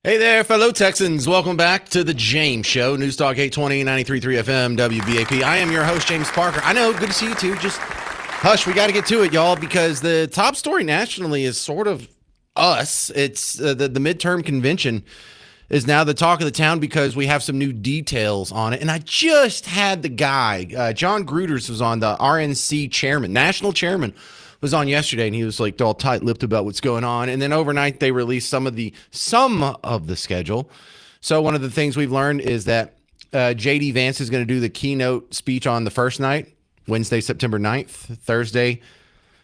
Hey there, fellow Texans. Welcome back to the James Show, News Talk 820, 93.3 FM, WBAP. I am your host, James Parker. I know, good to see you too. Just hush, we got to get to it, y'all, because the top story nationally is sort of us. It's the midterm convention is now the talk of the town because we have some new details on it. And I just had the guy, John Gruters was on, the RNC chairman, national chairman, was on yesterday, and he was like all tight-lipped about what's going on. And then overnight, they released some of the schedule. So one of the things we've learned is that JD Vance is going to do the keynote speech on the first night, Wednesday, September 9th. Thursday,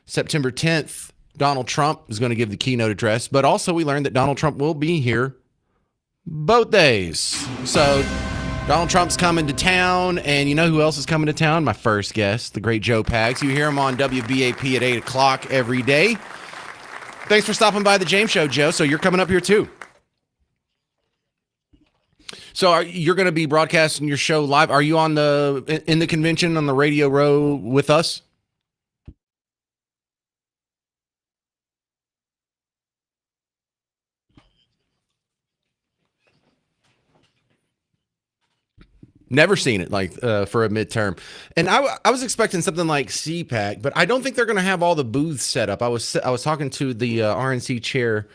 September 10th, Donald Trump is going to give the keynote address. But also we learned that Donald Trump will be here both days. So Donald Trump's coming to town, and you know who else is coming to town? My first guest, the great Joe Pags. You hear him on WBAP at 8 o'clock every day. Thanks for stopping by the James Show, Joe. So you're coming up here too. So you're going to be broadcasting your show live. Are you in the convention on the radio row with us? Never seen it for a midterm, and I was expecting something like CPAC, but I don't think they're going to have all the booths set up. I was talking to the RNC chair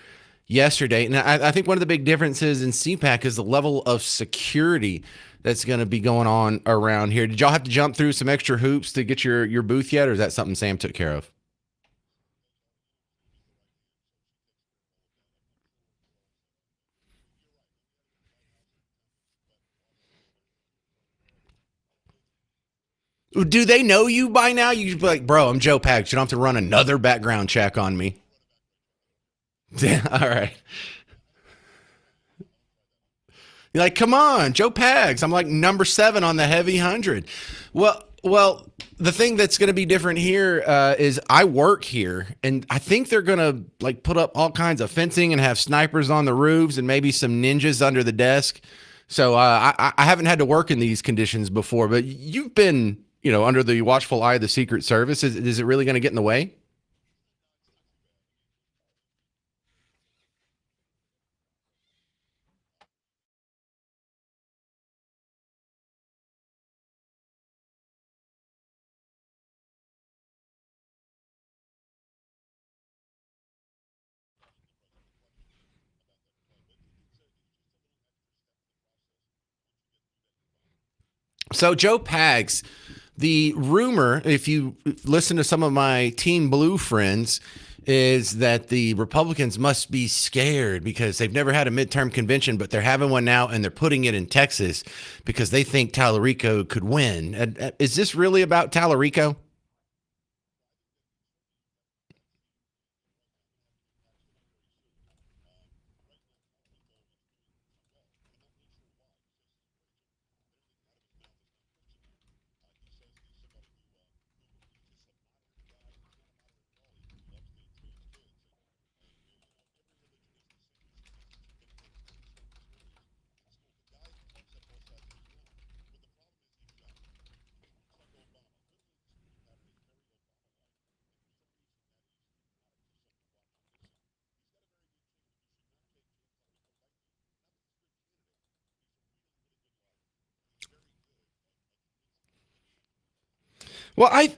yesterday, and I think one of the big differences in CPAC is the level of security that's going to be going on around here. Did y'all have to jump through some extra hoops to get your booth yet, or is that something Sam took care of? Do they know you by now? You should be like, bro, I'm Joe Pags. You don't have to run another background check on me. All right. You're like, come on, Joe Pags. I'm like number 7 on the heavy 100. Well, the thing that's going to be different here is I work here, and I think they're going to like put up all kinds of fencing and have snipers on the roofs and maybe some ninjas under the desk. So I haven't had to work in these conditions before, but you've been, under the watchful eye of the Secret Service. Is it really going to get in the way? So Joe Pags, the rumor, if you listen to some of my Team Blue friends, is that the Republicans must be scared because they've never had a midterm convention, but they're having one now, and they're putting it in Texas because they think Tallarico could win. Is this really about Tallarico? Well, I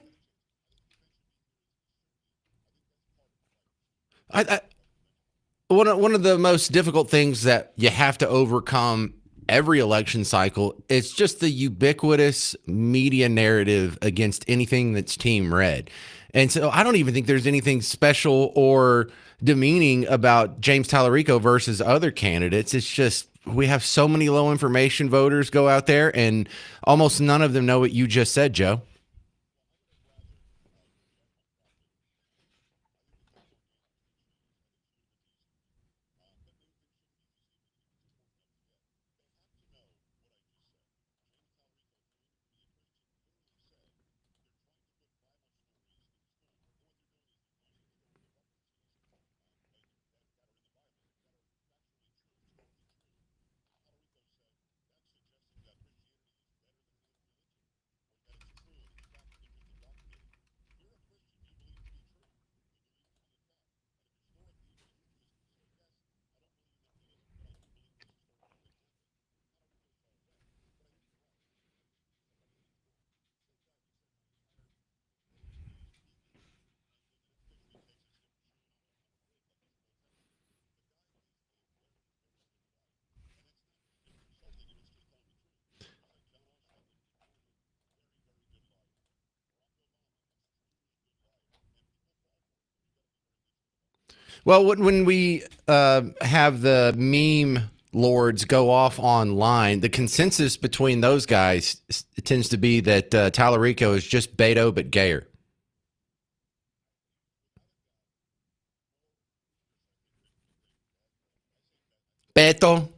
one of the most difficult things that you have to overcome every election cycle is just the ubiquitous media narrative against anything that's team red. And so I don't even think there's anything special or demeaning about James Tallarico versus other candidates. It's just we have so many low information voters go out there, and almost none of them know what you just said, Joe. Well, when we have the meme lords go off online, the consensus between those guys tends to be that Tallarico is just Beto but gayer. Beto.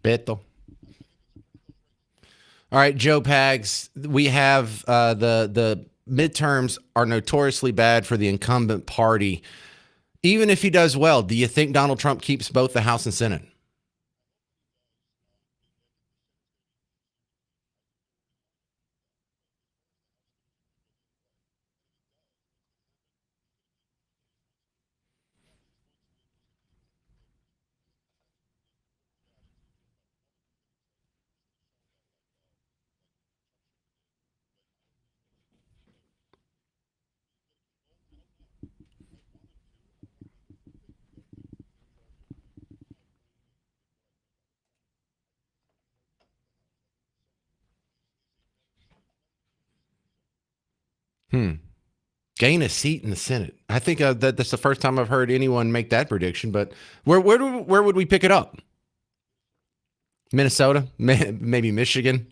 Beto. All right, Joe Pags. We have the midterms are notoriously bad for the incumbent party. Even if he does well, do you think Donald Trump keeps both the House and Senate? Hmm. Gain a seat in the Senate. I think that's the first time I've heard anyone make that prediction. But where would we pick it up? Minnesota, maybe Michigan.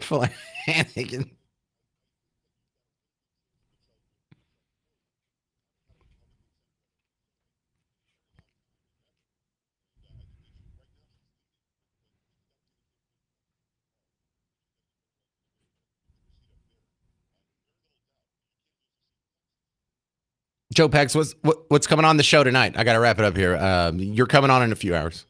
Flanagan. Joe Pags, what's coming on the show tonight? I got to wrap it up here. You're coming on in a few hours.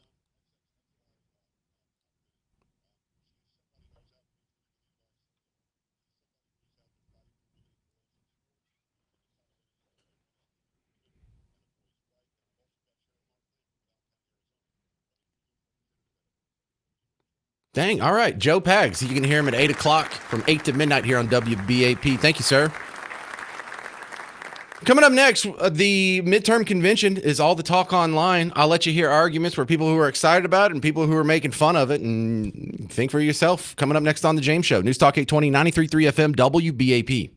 Dang. All right. Joe Pags. You can hear him at 8 o'clock from 8 to midnight here on WBAP. Thank you, sir. Coming up next, the midterm convention is all the talk online. I'll let you hear arguments for people who are excited about it and people who are making fun of it, and think for yourself. Coming up next on The James Show. News Talk 820, 93.3 FM, WBAP.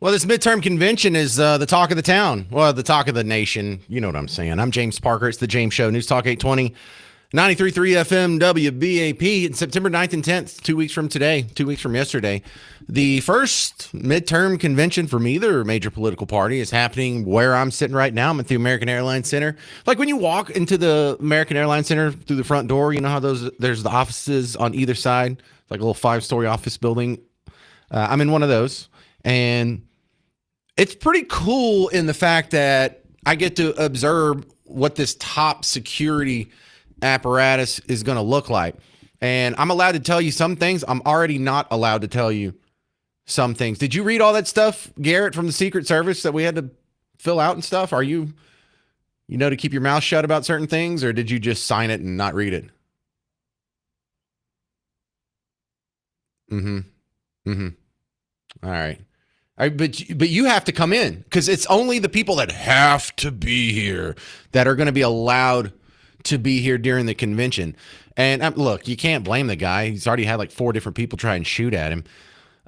Well, this midterm convention is the talk of the town. Well, the talk of the nation. You know what I'm saying. I'm James Parker. It's the James Show. News Talk 820, 93.3 FM WBAP. It's September 9th and 10th, 2 weeks from today, 2 weeks from yesterday. The first midterm convention from either major political party is happening where I'm sitting right now. I'm at the American Airlines Center. Like when you walk into the American Airlines Center through the front door, you know how there's the offices on either side, like a little 5-story office building. I'm in one of those. And it's pretty cool in the fact that I get to observe what this top security apparatus is going to look like. And I'm allowed to tell you some things. I'm already not allowed to tell you some things. Did you read all that stuff, Garrett, from the Secret Service that we had to fill out and stuff? Are you to keep your mouth shut about certain things, or did you just sign it and not read it? All right. But you have to come in because it's only the people that have to be here that are going to be allowed to be here during the convention. And look, you can't blame the guy. He's already had like 4 different people try and shoot at him.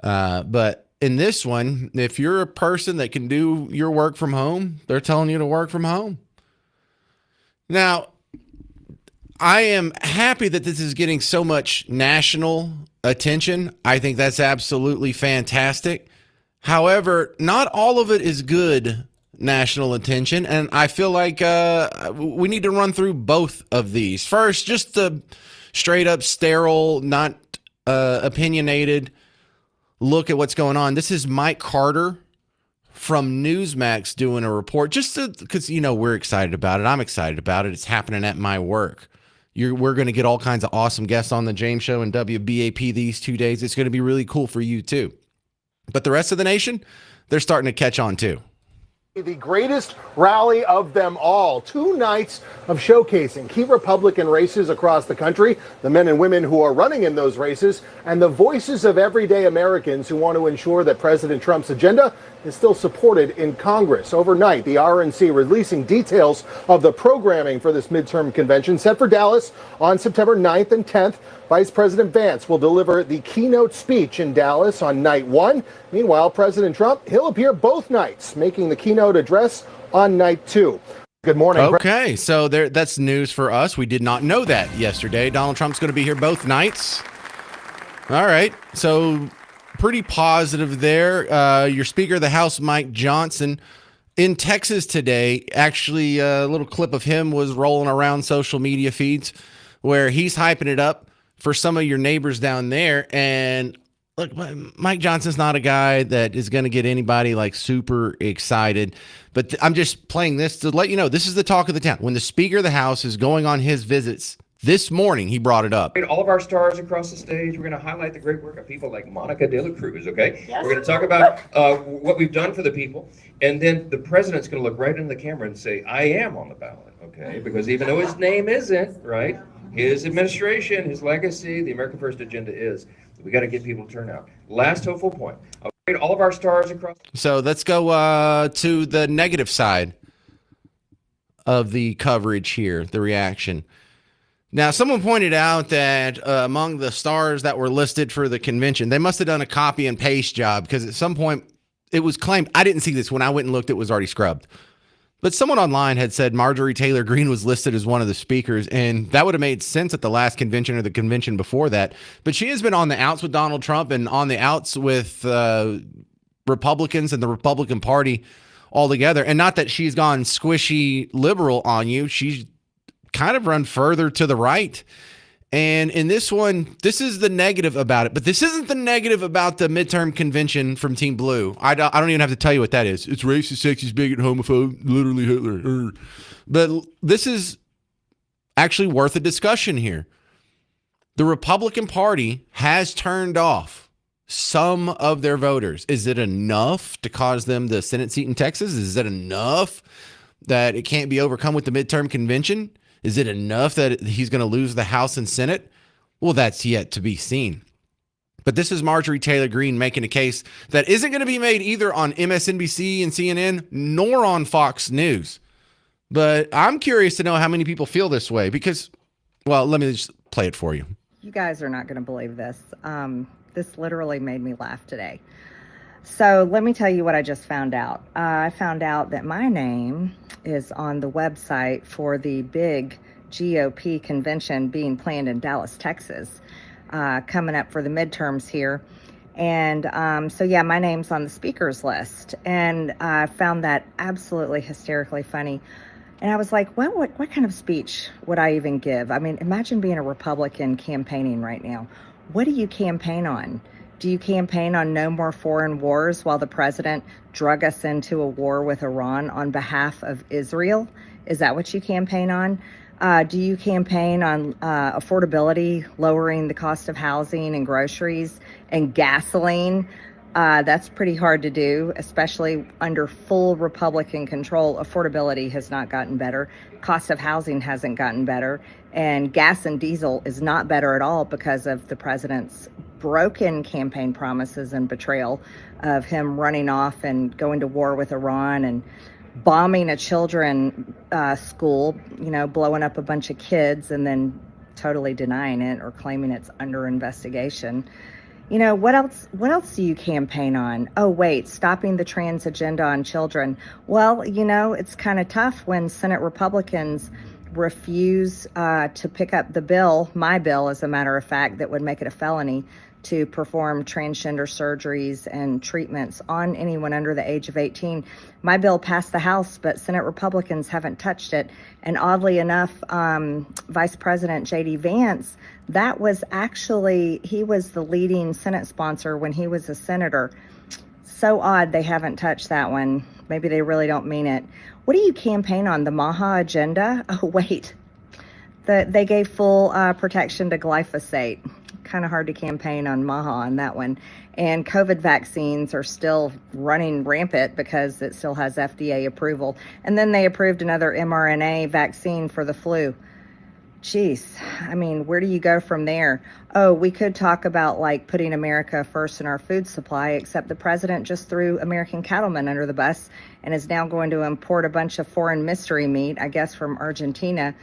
But in this one, if you're a person that can do your work from home, they're telling you to work from home. Now, I am happy that this is getting so much national attention. I think that's absolutely fantastic. However, not all of it is good national attention, and I feel like we need to run through both of these. First, just the straight-up sterile, not opinionated look at what's going on. This is Mike Carter from Newsmax doing a report, just because, we're excited about it. I'm excited about it. It's happening at my work. We're going to get all kinds of awesome guests on the James Show and WBAP these 2 days. It's going to be really cool for you, too. But the rest of the nation, they're starting to catch on, too. The greatest rally of them all. 2 nights of showcasing key Republican races across the country, the men and women who are running in those races, and the voices of everyday Americans who want to ensure that President Trump's agenda is still supported in Congress. Overnight, the RNC releasing details of the programming for this midterm convention set for Dallas on September 9th and 10th. Vice President Vance will deliver the keynote speech in Dallas on night 1. Meanwhile, President Trump, he'll appear both nights, making the keynote address on night 2. Good morning. Okay, so that's news for us. We did not know that yesterday. Donald Trump's going to be here both nights. All right, so pretty positive there. Your Speaker of the House, Mike Johnson, in Texas today, actually a little clip of him was rolling around social media feeds where he's hyping it up for some of your neighbors down there. And look, Mike Johnson's not a guy that is going to get anybody like super excited, but I'm just playing this to let you know, this is the talk of the town. When the Speaker of the House is going on his visits this morning, he brought it up. All of our stars across the stage. We're going to highlight the great work of people like Monica De La Cruz, okay? Yes. We're going to talk about what we've done for the people. And then the president's going to look right into the camera and say, I am on the ballot, okay? Because even though his name isn't, right, his administration, his legacy, the American First agenda is. We got to get people to turn out. Last hopeful point. All of our stars across. So let's go to the negative side of the coverage here, the reaction. Now, someone pointed out that among the stars that were listed for the convention, they must have done a copy and paste job because at some point it was claimed, I didn't see this when I went and looked, it was already scrubbed. But someone online had said Marjorie Taylor Greene was listed as one of the speakers, and that would have made sense at the last convention or the convention before that. But she has been on the outs with Donald Trump and on the outs with Republicans and the Republican Party altogether. And not that she's gone squishy liberal on you. She's kind of run further to the right. And in this one, this is the negative about it. But this isn't the negative about the midterm convention from Team Blue. I don't even have to tell you what that is. It's racist, sexist, bigot, homophobe, literally Hitler. But this is actually worth a discussion here. The Republican Party has turned off some of their voters. Is it enough to cause them the Senate seat in Texas? Is it enough that it can't be overcome with the midterm convention? Is it enough that he's going to lose the House and Senate? Well, that's yet to be seen. But this is Marjorie Taylor Greene making a case that isn't going to be made either on MSNBC and CNN nor on Fox News. But I'm curious to know how many people feel this way because, well, let me just play it for you. You guys are not going to believe this. This literally made me laugh today. So let me tell you what I just found out. I found out that my name is on the website for the big GOP convention being planned in Dallas, Texas, coming up for the midterms here. And so, yeah, my name's on the speakers list. And I found that absolutely hysterically funny. And I was like, what kind of speech would I even give? I mean, imagine being a Republican campaigning right now. What do you campaign on? Do you campaign on no more foreign wars while the president drug us into a war with Iran on behalf of Israel? Is that what you campaign on? Do you campaign on affordability, lowering the cost of housing and groceries and gasoline? That's pretty hard to do, especially under full Republican control. Affordability has not gotten better. Cost of housing hasn't gotten better. And gas and diesel is not better at all because of the president's broken campaign promises and betrayal of him running off and going to war with Iran and bombing a children school, blowing up a bunch of kids and then totally denying it or claiming it's under investigation. What else do you campaign on? Oh, wait, stopping the trans agenda on children. Well, it's kind of tough when Senate Republicans refuse to pick up the bill, my bill, as a matter of fact, that would make it a felony to perform transgender surgeries and treatments on anyone under the age of 18. My bill passed the House, but Senate Republicans haven't touched it. And oddly enough, Vice President J.D. Vance, he was the leading Senate sponsor when he was a senator. So odd they haven't touched that one. Maybe they really don't mean it. What do you campaign on? The Maha agenda? Oh, wait. They gave full protection to glyphosate. Kind of hard to campaign on Maha on that one. And COVID vaccines are still running rampant because it still has FDA approval. And then they approved another mRNA vaccine for the flu. Jeez, I mean, where do you go from there? Oh, we could talk about putting America first in our food supply, except the president just threw American cattlemen under the bus and is now going to import a bunch of foreign mystery meat, I guess from Argentina,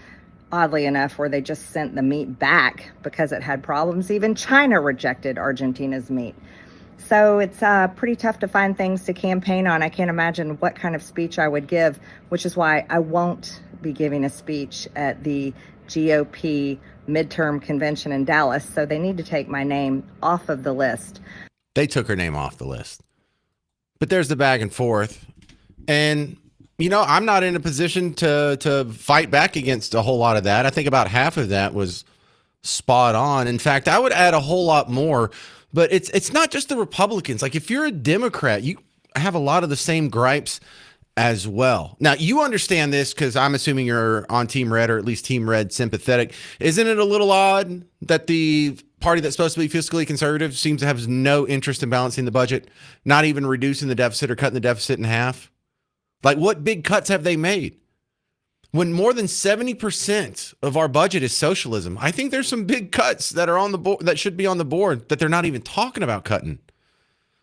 oddly enough, where they just sent the meat back because it had problems. Even China rejected Argentina's meat. So it's pretty tough to find things to campaign on. I can't imagine what kind of speech I would give, which is why I won't be giving a speech at the GOP midterm convention in Dallas. So they need to take my name off of the list. They took her name off the list. But there's the back and forth. And I'm not in a position to fight back against a whole lot of that. I think about half of that was spot on. In fact, I would add a whole lot more, but it's not just the Republicans. Like if you're a Democrat, you have a lot of the same gripes as well. Now, you understand this because I'm assuming you're on Team Red or at least Team Red sympathetic. Isn't it a little odd that the party that's supposed to be fiscally conservative seems to have no interest in balancing the budget, not even reducing the deficit or cutting the deficit in half? Like, what big cuts have they made? When more than 70% of our budget is socialism, I think there's some big cuts that are on the board that should be on the board that they're not even talking about cutting.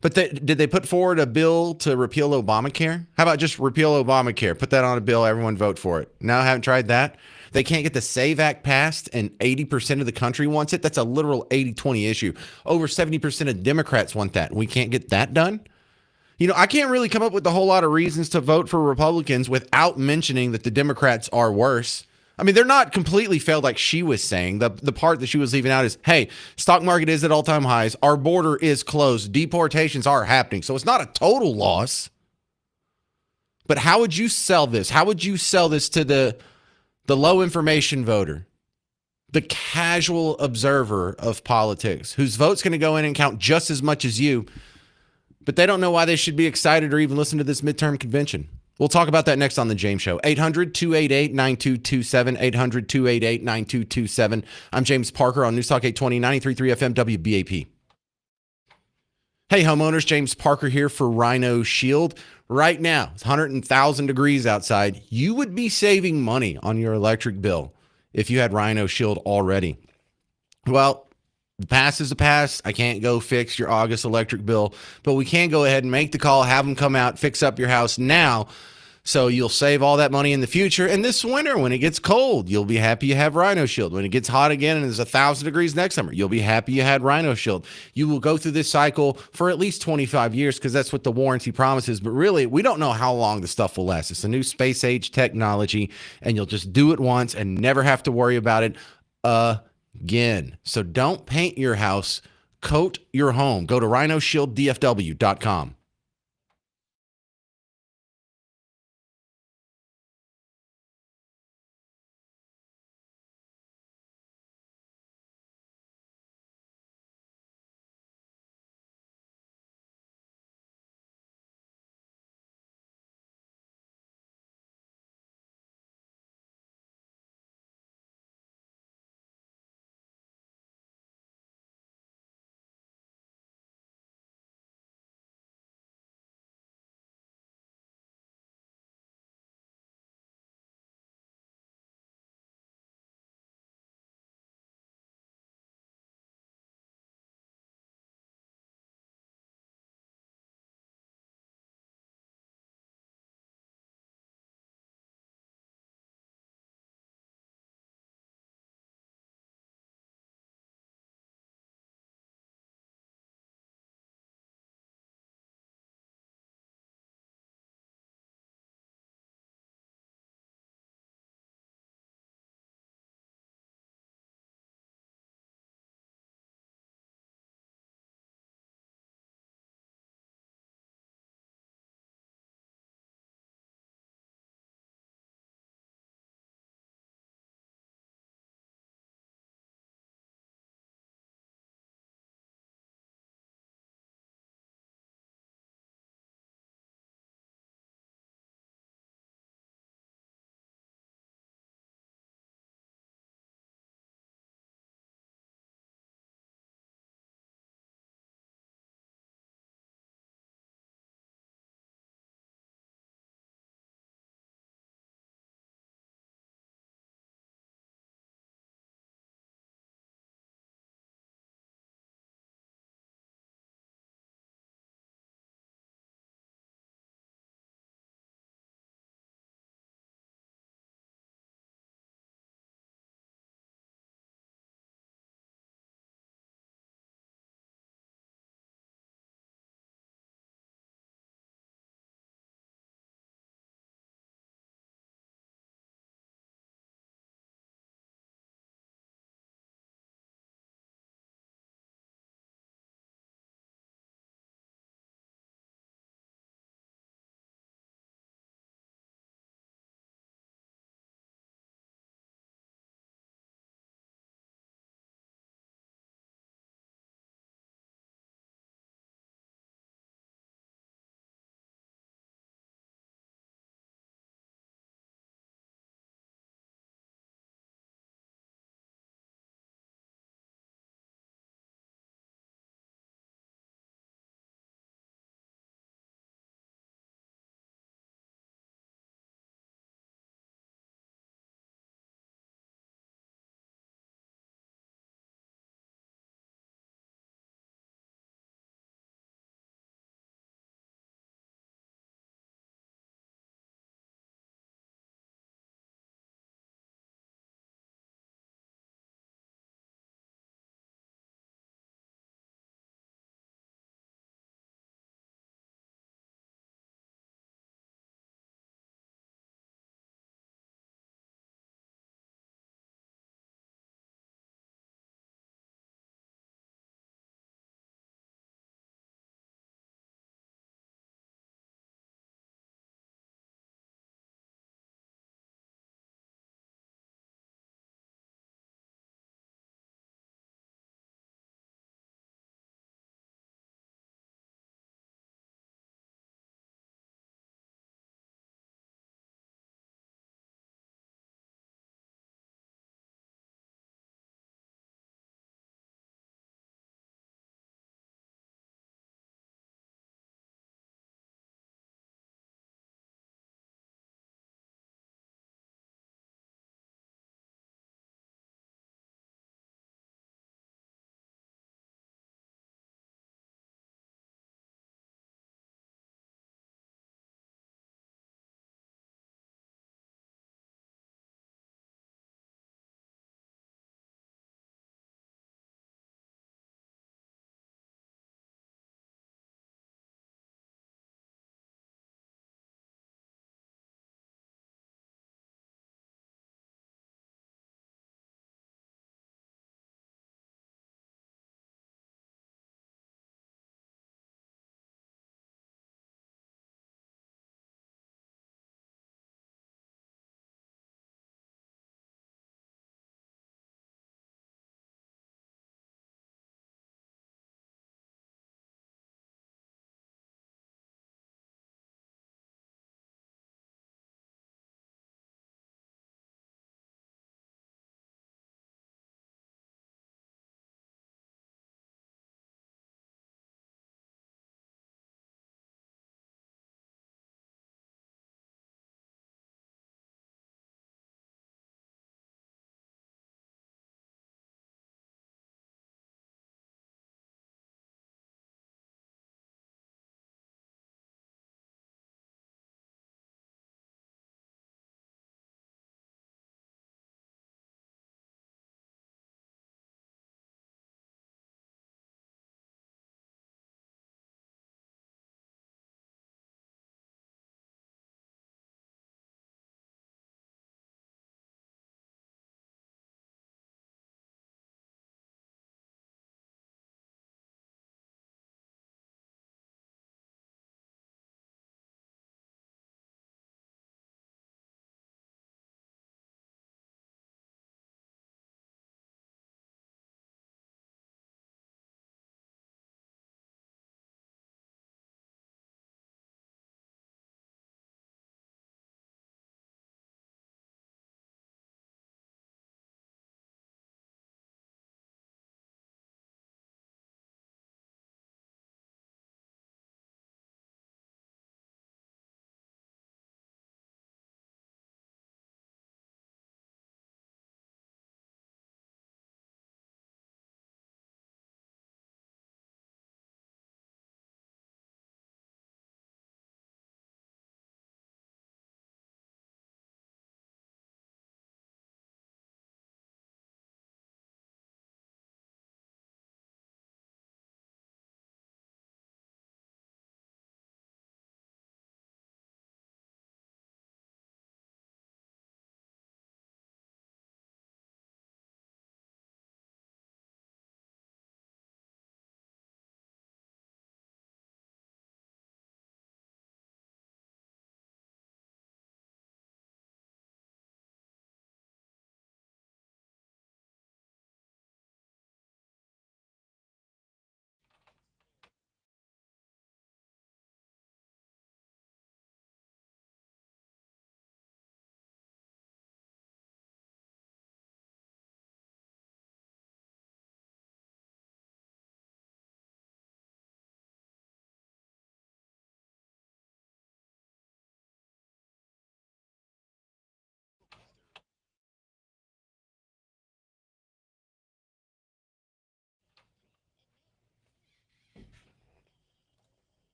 But did they put forward a bill to repeal Obamacare? How about just repeal Obamacare? Put that on a bill, everyone vote for it. No, haven't tried that. They can't get the SAVE Act passed and 80% of the country wants it. That's a literal 80-20 issue. Over 70% of Democrats want that. We can't get that done. I can't really come up with a whole lot of reasons to vote for Republicans without mentioning that the Democrats are worse. I mean, they're not completely failed like she was saying. The part that she was leaving out is, hey, stock market is at all-time highs. Our border is closed. Deportations are happening. So it's not a total loss. But how would you sell this? How would you sell this to the low information voter, the casual observer of politics, whose vote's going to go in and count just as much as you, but they don't know why they should be excited or even listen to this midterm convention? We'll talk about that next on The James Show. 800-288-9227, 800-288-9227. I'm James Parker on News Talk 820, 93.3 FM, WBAP. Hey, homeowners, James Parker here for Rhino Shield. Right now, it's 100,000 degrees outside. You would be saving money on your electric bill if you had Rhino Shield already. Well, the past is the past. I can't go fix your August electric bill, but we can go ahead and make the call, have them come out, fix up your house now So you'll save all that money in the future. And this winter, when it gets cold, you'll be happy you have Rhino Shield. When it gets hot again and it's 1,000 degrees next summer, you'll be happy you had Rhino Shield. You will go through this cycle for at least 25 years because that's what the warranty promises. But really, we don't know how long the stuff will last. It's a new space age technology, and you'll just do it once and never have to worry about it again. So don't paint your house, coat your home. Go to rhinoshielddfw.com.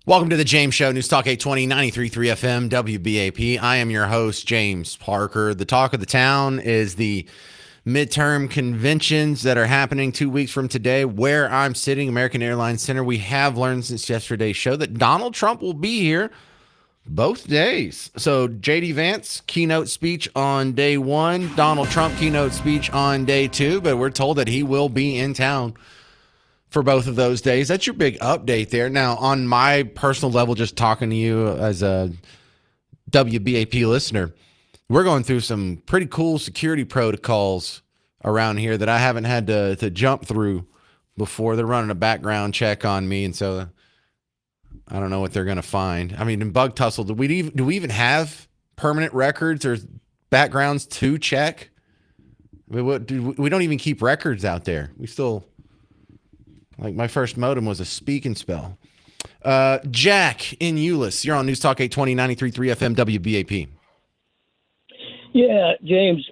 Welcome to the James Show, News Talk 820, 93.3 FM, WBAP. I am your host, James Parker. The talk of the town is the midterm conventions that are happening 2 weeks from today. Where I'm sitting, American Airlines Center, we have learned since yesterday's show that Donald Trump will be here both days. So J.D. Vance, keynote speech on day one, Donald Trump, keynote speech on day two, but we're told that he will be in town for both of those days. That's your big update there. Now, on my personal level, just talking to you as a WBAP listener, we're going through some pretty cool security protocols around here that I haven't had to jump through before. They're running a background check on me, and so I don't know what they're going to find. I mean, in Bug Tussle, do we even have permanent records or backgrounds to check? I mean, we don't even keep records out there. We still... Like, my first modem was a speak and spell. Jack in Euless, you're on News Talk 820, 93.3 FM, WBAP. Yeah, James,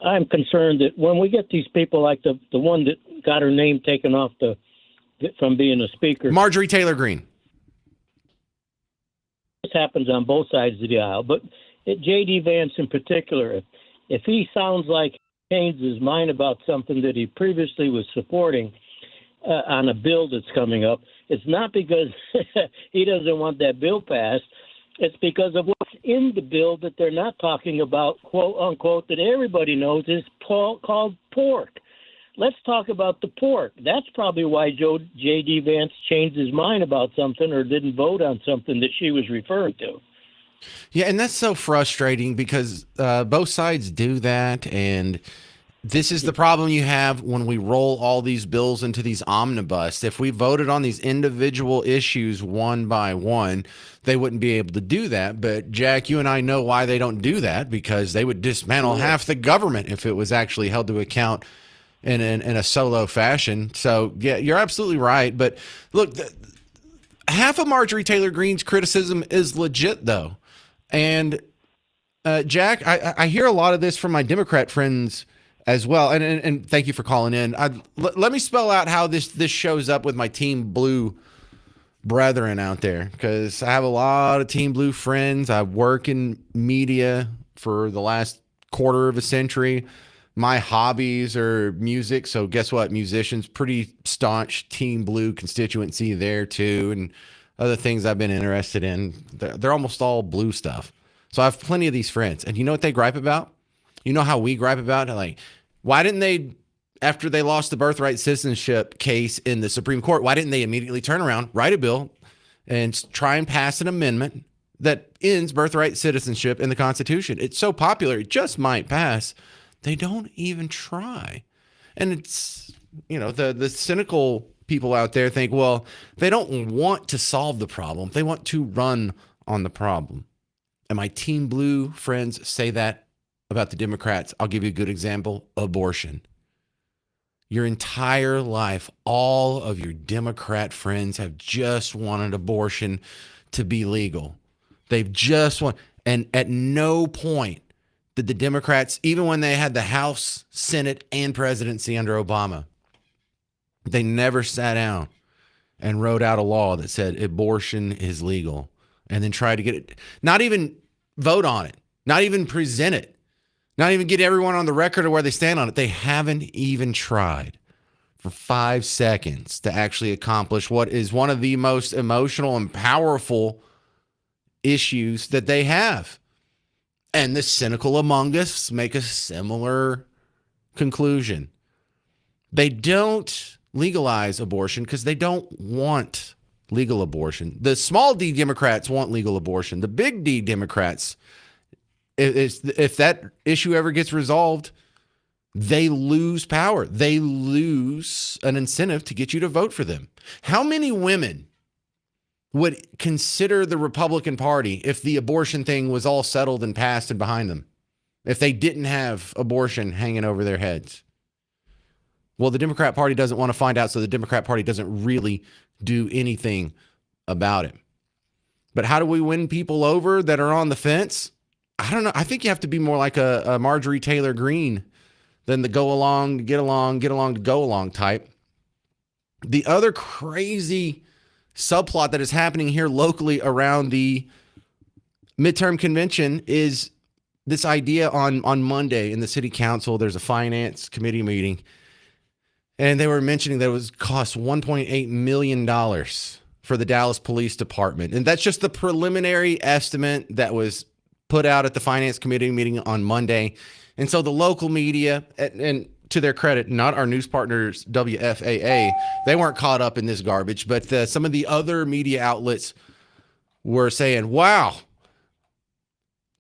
I'm concerned that when we get these people like the one that got her name taken off from being a speaker. Marjorie Taylor Greene. This happens on both sides of the aisle, but J.D. Vance in particular, if he sounds like he changed his mind about something that he previously was supporting, on a bill that's coming up, it's not because he doesn't want that bill passed. It's because of what's in the bill that they're not talking about, quote unquote, that everybody knows is called pork. Let's talk about the pork. That's probably why J.D. Vance changed his mind about something or didn't vote on something that she was referring to. Yeah, and that's so frustrating because both sides do that, and this is the problem you have when we roll all these bills into these omnibus. If we voted on these individual issues one by one, they wouldn't be able to do that. But Jack, you and I know why they don't do that, because they would dismantle half the government if it was actually held to account in a solo fashion. So yeah, you're absolutely right. But look, half of Marjorie Taylor Greene's criticism is legit though. And Jack, I hear a lot of this from my Democrat friends as well, and thank you for calling in. Let me spell out how this shows up with my Team Blue brethren out there, because I have a lot of Team Blue friends. I work in media for the last quarter of a century. My hobbies are music, so guess what? Musicians, pretty staunch Team Blue constituency there too, and other things I've been interested in. They're almost all blue stuff. So I have plenty of these friends, and you know what they gripe about? You know how we gripe about it? Like, why didn't they, after they lost the birthright citizenship case in the Supreme Court, why didn't they immediately turn around, write a bill, and try and pass an amendment that ends birthright citizenship in the Constitution? It's so popular, it just might pass. They don't even try. And it's, you know, the cynical people out there think, well, they don't want to solve the problem. They want to run on the problem. And my Team Blue friends say that about the Democrats. I'll give you a good example: abortion. Your entire life, all of your Democrat friends have just wanted abortion to be legal. They've just want, and at no point did the Democrats, even when they had the House, Senate, and presidency under Obama, they never sat down and wrote out a law that said abortion is legal and then tried to get it, not even vote on it, not even present it, not even get everyone on the record of where they stand on it. They haven't even tried for 5 seconds to actually accomplish what is one of the most emotional and powerful issues that they have. And the cynical among us make a similar conclusion. They don't legalize abortion because they don't want legal abortion. The small d Democrats want legal abortion. The big D Democrats, if that issue ever gets resolved, they lose power. They lose an incentive to get you to vote for them. How many women would consider the Republican Party if the abortion thing was all settled and passed and behind them, if they didn't have abortion hanging over their heads? Well, the Democrat Party doesn't want to find out, so the Democrat Party doesn't really do anything about it. But how do we win people over that are on the fence? I don't know. I think you have to be more like a Marjorie Taylor Greene than the go along, get along to go along type. The other crazy subplot that is happening here locally around the midterm convention is this idea on Monday in the city council. There's a finance committee meeting, and they were mentioning that it was cost $1.8 million for the Dallas Police Department. And that's just the preliminary estimate that was put out at the finance committee meeting on Monday. And so the local media, and to their credit, not our news partners, WFAA, they weren't caught up in this garbage, but some of the other media outlets were saying, wow,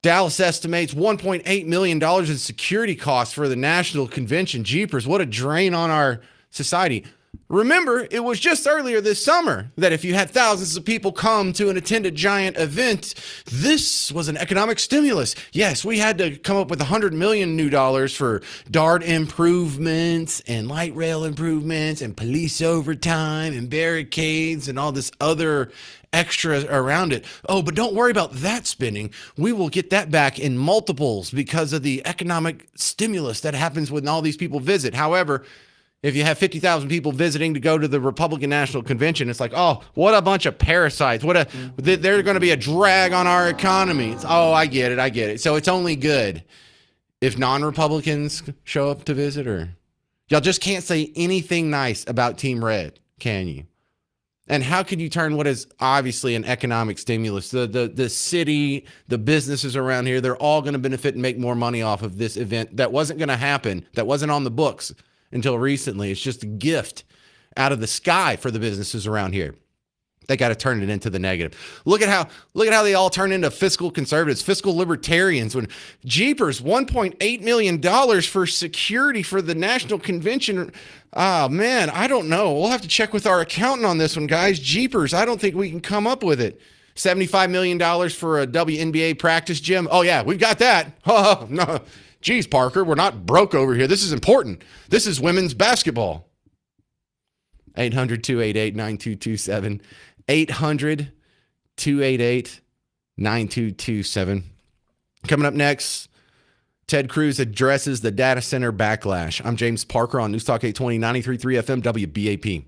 Dallas estimates $1.8 million in security costs for the national convention. Jeepers, what a drain on our society. Remember, it was just earlier this summer that if you had thousands of people come to and attend a giant event, this was an economic stimulus. Yes, we had to come up with $100 million new dollars for DART improvements and light rail improvements and police overtime and barricades and all this other extra around it. Oh, but don't worry about that spending. We will get that back in multiples because of the economic stimulus that happens when all these people visit. However, if you have 50,000 people visiting to go to the Republican National Convention, it's like, oh, what a bunch of parasites. They're going to be a drag on our economy. I get it. So it's only good if non-Republicans show up to visit, or y'all just can't say anything nice about Team Red, can you? And how can you turn what is obviously an economic stimulus? The city, the businesses around here, they're all going to benefit and make more money off of this event that wasn't going to happen, that wasn't on the books until recently. It's just a gift out of the sky for the businesses around here. They got to turn it into the negative. Look at how they all turn into fiscal conservatives, fiscal libertarians. When jeepers, $1.8 million for security for the national convention. Oh man, I don't know. We'll have to check with our accountant on this one, guys. Jeepers, I don't think we can come up with it. $75 million for a WNBA practice gym. Oh yeah, we've got that. Oh no. Geez, Parker, we're not broke over here. This is important. This is women's basketball. 800-288-9227. 800-288-9227. Coming up next, Ted Cruz addresses the data center backlash. I'm James Parker on News Talk 820, 93.3 FM, WBAP.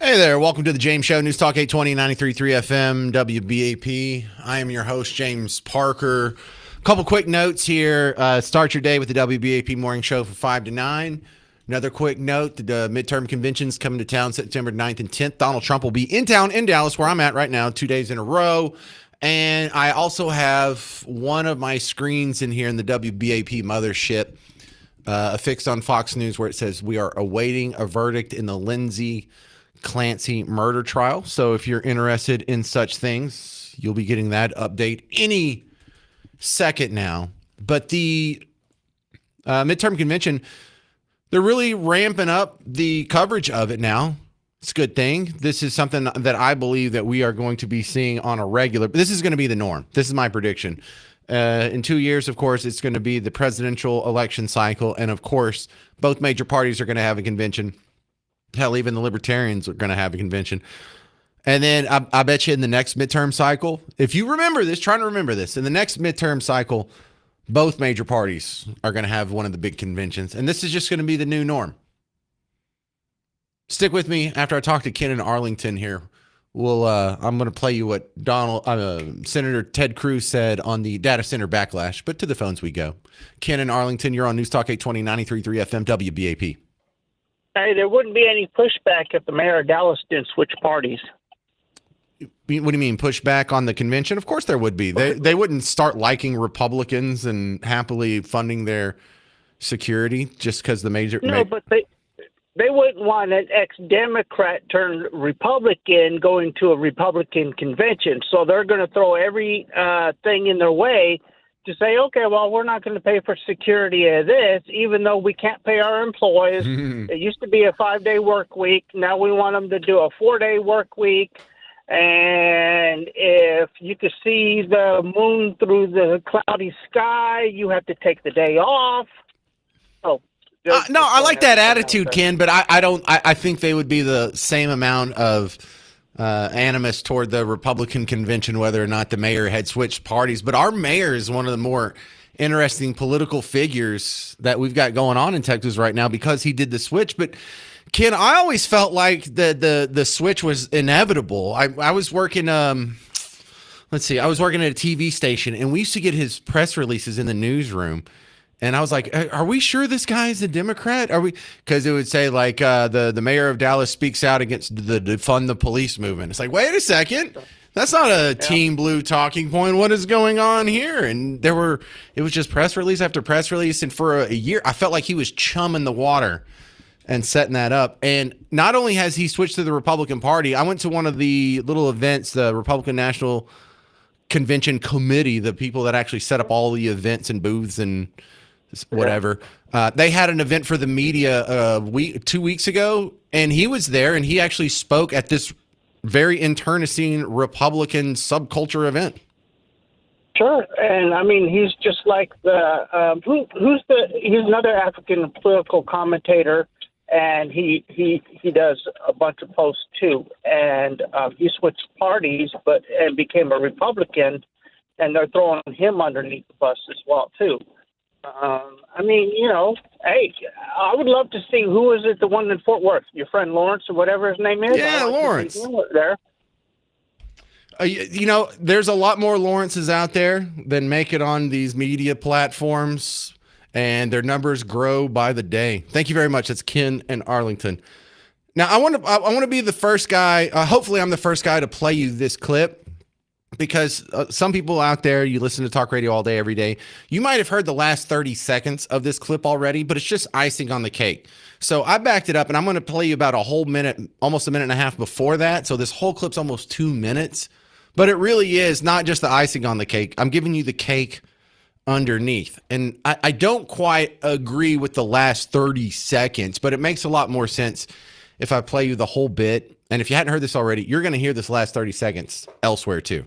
Hey there, welcome to the James Show, News Talk 820, 93.3 FM, WBAP. I am your host, James Parker. A couple quick notes here. Start your day with the WBAP Morning Show from 5 to 9. Another quick note, the midterm convention's coming to town September 9th and 10th. Donald Trump will be in town in Dallas, where I'm at right now, 2 days in a row. And I also have one of my screens in here in the WBAP mothership affixed on Fox News where it says, we are awaiting a verdict in the Lindsay Clancy murder trial. So if you're interested in such things, you'll be getting that update any second now. But the midterm convention, they're really ramping up the coverage of it now. It's a good thing. This is something that I believe that we are going to be seeing on a regular. This is going to be the norm. This is my prediction. In 2 years, of course, it's going to be the presidential election cycle. And of course, both major parties are going to have a convention. Hell, even the libertarians are going to have a convention. And then I bet you in the next midterm cycle, if you remember this, trying to remember this, in the next midterm cycle, both major parties are going to have one of the big conventions. And this is just going to be the new norm. Stick with me after I talk to Ken in Arlington here. I'm going to play you what Senator Ted Cruz said on the data center backlash. But to the phones we go. Ken in Arlington, you're on News Talk 820, 93.3 FM, WBAP. Hey, there wouldn't be any pushback if the mayor of Dallas didn't switch parties. What do you mean, pushback on the convention? Of course there would be. They wouldn't start liking Republicans and happily funding their security just because the major... No, but they wouldn't want an ex-Democrat turned Republican going to a Republican convention. So they're going to throw every thing in their way to say, okay, well, we're not going to pay for security of this, even though we can't pay our employees. It used to be a 5-day work week. Now we want them to do a 4-day work week. And if you could see the moon through the cloudy sky, you have to take the day off. Oh, no, I like that attitude, Ken, but I think they would be the same amount of animus toward the Republican convention, whether or not the mayor had switched parties. But our mayor is one of the more interesting political figures that we've got going on in Texas right now because he did the switch. But Ken, I always felt like the switch was inevitable. I was working, I was working at a TV station, and we used to get his press releases in the newsroom. And I was like, are we sure this guy is a Democrat? Are we? Because it would say like the mayor of Dallas speaks out against the defund the police movement. It's like, wait a second. That's not a Team Blue talking point. What is going on here? And it was just press release after press release. And for a year, I felt like he was chumming the water and setting that up. And not only has he switched to the Republican Party, I went to one of the little events, the Republican National Convention Committee, the people that actually set up all the events and booths and whatever. They had an event for the media 2 weeks ago, and he was there, and he actually spoke at this very internecine Republican subculture event. Sure, and I mean he's just like the he's another African political commentator, and he does a bunch of posts too, and he switched parties, and became a Republican, and they're throwing him underneath the bus as well too. I mean, hey, I would love to see who is it, the one in Fort Worth, your friend Lawrence or whatever his name is. Yeah, Lawrence. There. There's a lot more Lawrences out there than make it on these media platforms, and their numbers grow by the day. Thank you very much. That's Ken in Arlington. Now, I want to be the first guy. Hopefully, I'm the first guy to play you this clip. Because some people out there, you listen to talk radio all day, every day. You might have heard the last 30 seconds of this clip already, but it's just icing on the cake. So I backed it up, and I'm going to play you about a whole minute, almost a minute and a half before that. So this whole clip's almost 2 minutes. But it really is not just the icing on the cake. I'm giving you the cake underneath. And I don't quite agree with the last 30 seconds, but it makes a lot more sense if I play you the whole bit. And if you hadn't heard this already, you're going to hear this last 30 seconds elsewhere too.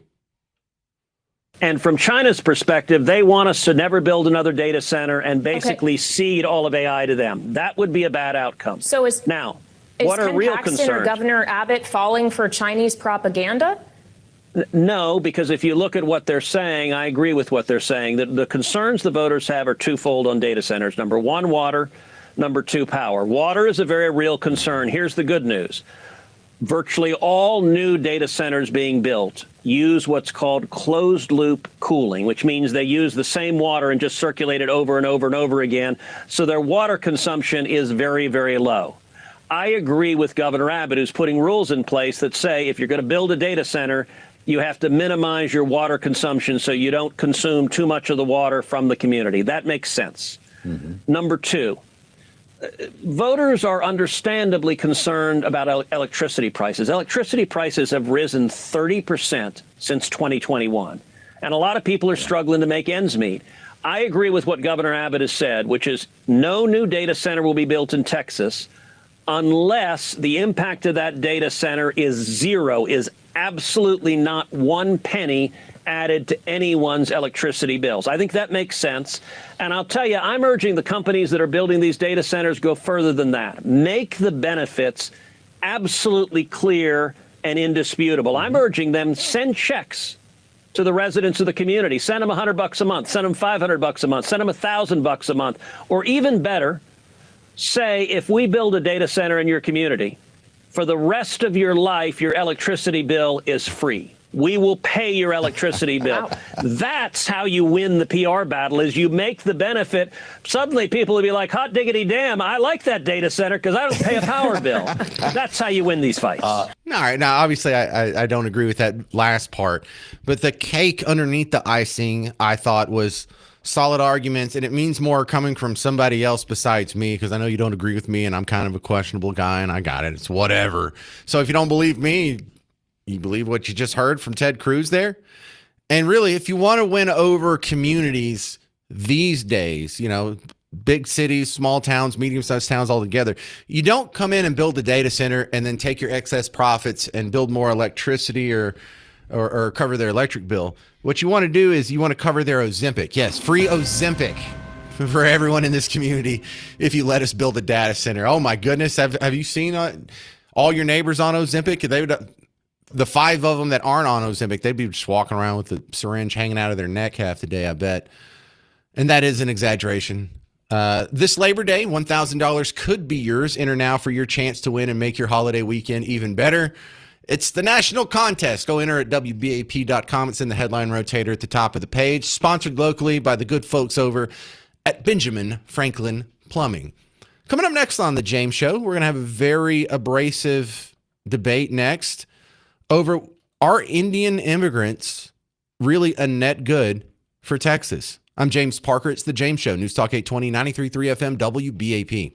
And from China's perspective, they want us to never build another data center and basically cede all of AI to them. That would be a bad outcome. So what are Ken real Paxton concerns? or Governor Abbott falling for Chinese propaganda? No, because if you look at what they're saying, I agree with what they're saying. The concerns the voters have are twofold on data centers. Number one, water. Number two, power. Water is a very real concern. Here's the good news. Virtually all new data centers being built use what's called closed loop cooling, which means they use the same water and just circulate it over and over and over again. So their water consumption is very, very low. I agree with Governor Abbott, who's putting rules in place that say if you're going to build a data center, you have to minimize your water consumption so you don't consume too much of the water from the community. That makes sense. Number two, voters are understandably concerned about electricity prices. Electricity prices have risen 30% since 2021, and a lot of people are struggling to make ends meet. I agree with what Governor Abbott has said, which is no new data center will be built in Texas unless the impact of that data center is zero, is absolutely not 1 penny added to anyone's electricity bills. I think that makes sense. And I'll tell you, I'm urging the companies that are building these data centers go further than that. Make the benefits absolutely clear and indisputable. I'm urging them send checks to the residents of the community. Send them $100 a month, send them $500 a month, send them $1,000 a month, or even better, say if we build a data center in your community, for the rest of your life, your electricity bill is free. We will pay your electricity bill. That's how you win the PR battle, is you make the benefit. Suddenly people will be like, hot diggity damn, I like that data center because I don't pay a power bill. That's how you win these fights. All right. Now, obviously, I don't agree with that last part, but the cake underneath the icing, I thought was solid arguments, and it means more coming from somebody else besides me, because I know you don't agree with me, and I'm kind of a questionable guy, and I got it. It's whatever. So if you don't believe me, you believe what you just heard from Ted Cruz there? And really, if you want to win over communities these days, you know, big cities, small towns, medium-sized towns all together, you don't come in and build a data center and then take your excess profits and build more electricity or cover their electric bill. What you want to do is you want to cover their Ozempic. Yes, free Ozempic for everyone in this community if you let us build a data center. Oh, my goodness. Have you seen all your neighbors on Ozempic? They would... The 5 of them that aren't on Ozempic, they'd be just walking around with the syringe hanging out of their neck half the day, I bet. And that is an exaggeration. This Labor Day, $1,000 could be yours. Enter now for your chance to win and make your holiday weekend even better. It's the national contest. Go enter at WBAP.com. It's in the headline rotator at the top of the page. Sponsored locally by the good folks over at Benjamin Franklin Plumbing. Coming up next on The James Show, we're going to have a very abrasive debate next over, are Indian immigrants really a net good for Texas? I'm James Parker. It's The James Show. News Talk 820, 93.3 FM, WBAP.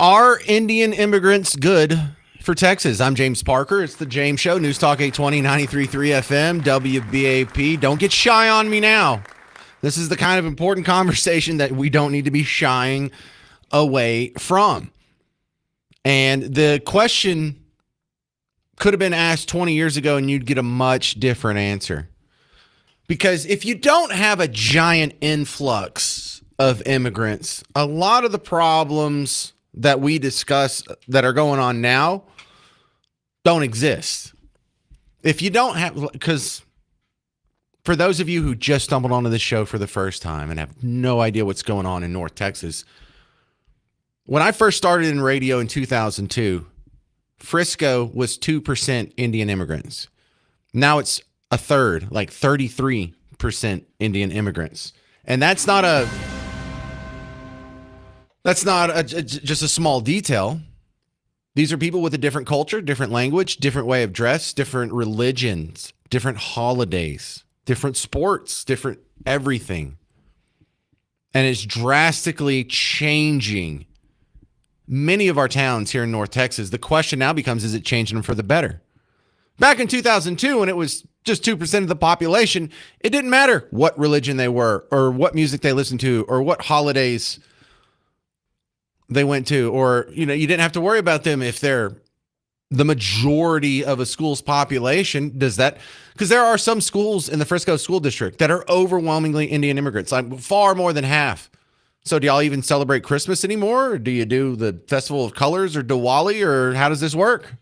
Are Indian immigrants good for Texas? I'm James Parker. It's the James Show, News Talk 820, 93.3 FM, WBAP. Don't get shy on me now. This is the kind of important conversation that we don't need to be shying away from. And the question could have been asked 20 years ago and you'd get a much different answer. Because if you don't have a giant influx of immigrants, a lot of the problems that we discuss that are going on now don't exist. If you don't have, because for those of you who just stumbled onto this show for the first time and have no idea what's going on in North Texas, when I first started in radio in 2002, Frisco was 2% Indian immigrants. Now it's a third, like 33% Indian immigrants. And that's not just a small detail. These are people with a different culture, different language, different way of dress, different religions, different holidays, different sports, different everything. And it's drastically changing many of our towns here in North Texas. The question now becomes, is it changing them for the better? Back in 2002, when it was just 2% of the population, it didn't matter what religion they were or what music they listened to or what holidays they went to, or, you know, you didn't have to worry about them if they're the majority of a school's population. Does that, because there are some schools in the Frisco school district that are overwhelmingly Indian immigrants, like far more than half. So do y'all even celebrate Christmas anymore? Or do you do the Festival of Colors or Diwali, or how does this work?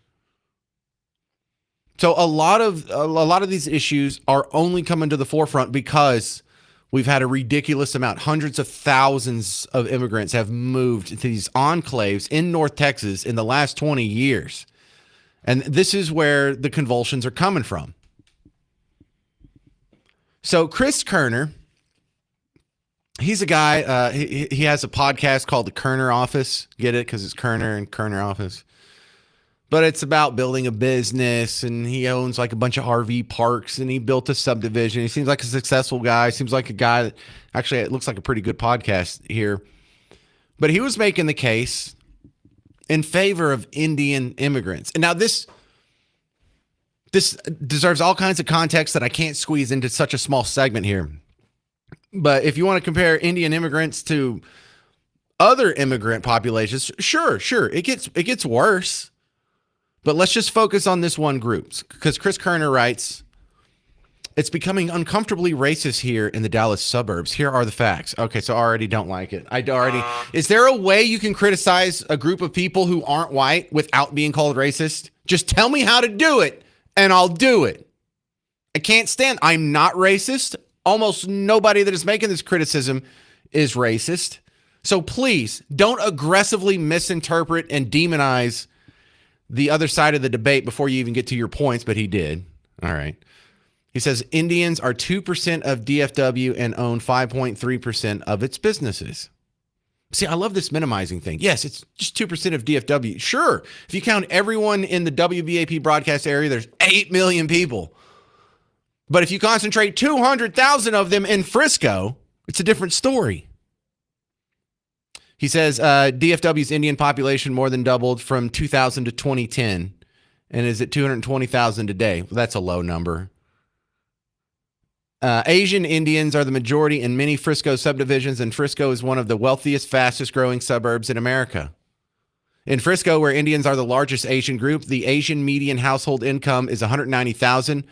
So a lot of these issues are only coming to the forefront because we've had a ridiculous amount. Hundreds of thousands of immigrants have moved to these enclaves in North Texas in the last 20 years. And this is where the convulsions are coming from. So Chris Kerner, he's a guy, he has a podcast called The Kerner Office. Get it? Because it's Kerner and Kerner Office. But it's about building a business, and he owns like a bunch of RV parks, and he built a subdivision. He seems like a successful guy. Seems like a guy that actually, it looks like a pretty good podcast here. But he was making the case in favor of Indian immigrants. And now this deserves all kinds of context that I can't squeeze into such a small segment here. But if you want to compare Indian immigrants to other immigrant populations, sure, it gets worse. But let's just focus on this one group, because Chris Kerner writes, it's becoming uncomfortably racist here in the Dallas suburbs. Here are the facts. Okay, so I already don't like it. Is there a way you can criticize a group of people who aren't white without being called racist? Just tell me how to do it, and I'll do it. I can't stand, I'm not racist. Almost nobody that is making this criticism is racist. So please don't aggressively misinterpret and demonize the other side of the debate before you even get to your points, but he did. All right. He says Indians are 2% of DFW and own 5.3% of its businesses. See, I love this minimizing thing. Yes, it's just 2% of DFW. Sure. If you count everyone in the WBAP broadcast area, there's 8 million people. But if you concentrate 200,000 of them in Frisco, it's a different story. He says DFW's Indian population more than doubled from 2000 to 2010 and is at 220,000 today. Well, that's a low number. Asian Indians are the majority in many Frisco subdivisions, and Frisco is one of the wealthiest, fastest growing suburbs in America. In Frisco, where Indians are the largest Asian group, the Asian median household income is $190,000.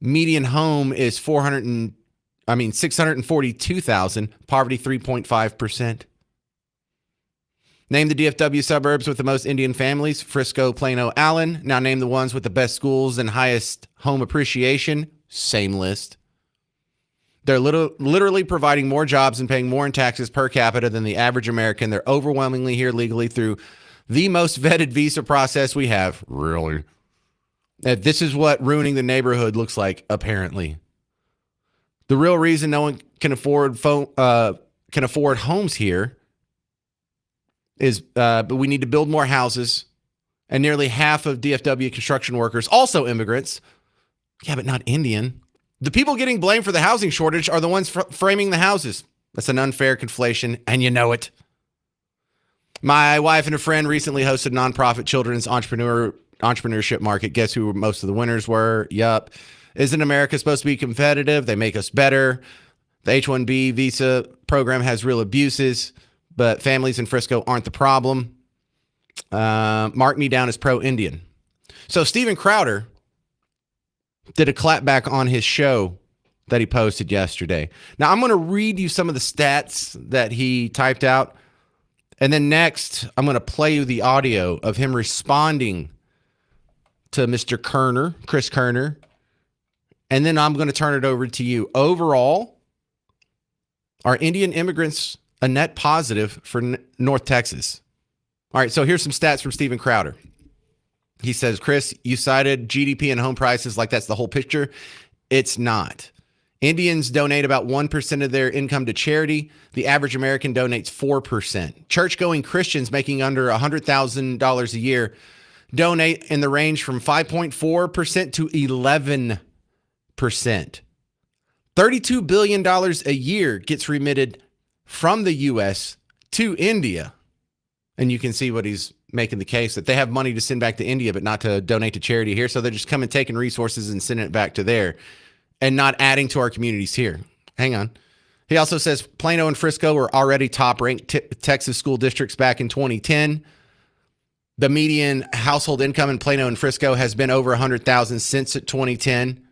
Median home is $642,000. Poverty 3.5%. Name the DFW suburbs with the most Indian families: Frisco, Plano, Allen. Now name the ones with the best schools and highest home appreciation. Same list. They're literally providing more jobs and paying more in taxes per capita than the average American. They're overwhelmingly here legally through the most vetted visa process we have. Really? This is what ruining the neighborhood looks like, apparently. The real reason no one can afford homes here is but we need to build more houses, and nearly half of DFW construction workers, also immigrants. Yeah, but not Indian. The people getting blamed for the housing shortage are the ones framing the houses. That's an unfair conflation, and you know it. My wife and a friend recently hosted a nonprofit children's entrepreneurship market. Guess who most of the winners were? Yup. Isn't America supposed to be competitive? They make us better. The H-1B visa program has real abuses, but families in Frisco aren't the problem. Mark me down as pro-Indian. So Steven Crowder did a clapback on his show that he posted yesterday. Now, I'm going to read you some of the stats that he typed out. And then next, I'm going to play you the audio of him responding to Mr. Kerner, Chris Kerner. And then I'm going to turn it over to you. Overall, are Indian immigrants a net positive for North Texas? All right, so here's some stats from Steven Crowder. He says, Chris, you cited GDP and home prices like that's the whole picture. It's not. Indians donate about 1% of their income to charity. The average American donates 4%. Church-going Christians making under $100,000 a year donate in the range from 5.4% to 11%. $32 billion a year gets remitted from the U.S. to India. And you can see what he's making the case that they have money to send back to India, but not to donate to charity here. So they're just coming, taking resources and sending it back to there and not adding to our communities here. Hang on. He also says Plano and Frisco were already top-ranked Texas school districts back in 2010. The median household income in Plano and Frisco has been over $100,000 since 2010.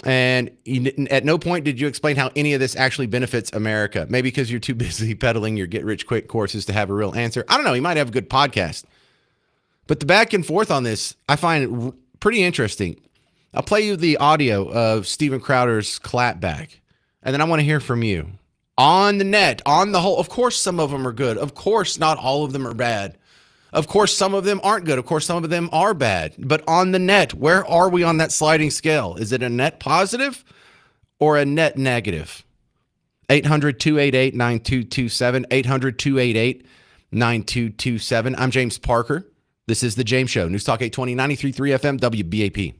And at no point did you explain how any of this actually benefits America. Maybe because you're too busy peddling your get-rich-quick courses to have a real answer. I don't know. He might have a good podcast. But the back and forth on this, I find pretty interesting. I'll play you the audio of Steven Crowder's clapback, and then I want to hear from you. On the net, on the whole, of course some of them are good. Of course not all of them are bad. Of course some of them aren't good. Of course some of them are bad. But on the net, where are we on that sliding scale? Is it a net positive or a net negative? 800-288-9227, 800-288-9227. I'm James Parker. This is The James Show. News Talk 820, 93.3 FM, WBAP.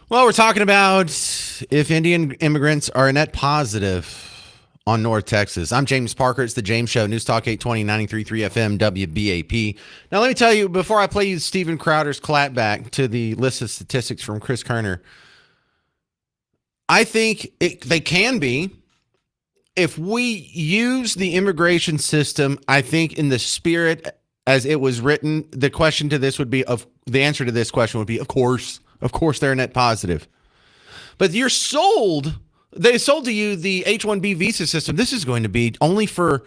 Well, we're talking about if Indian immigrants are a net positive on North Texas. I'm James Parker. It's the James Show, News Talk 820, 93.3 FM, WBAP. Now, let me tell you, before I play you Steven Crowder's clapback to the list of statistics from Chris Kerner, I think they can be. If we use the immigration system, I think in the spirit as it was written, the question to this would be, the answer to this question would be, of course they're net positive. But they sold to you the H-1B visa system. This is going to be only for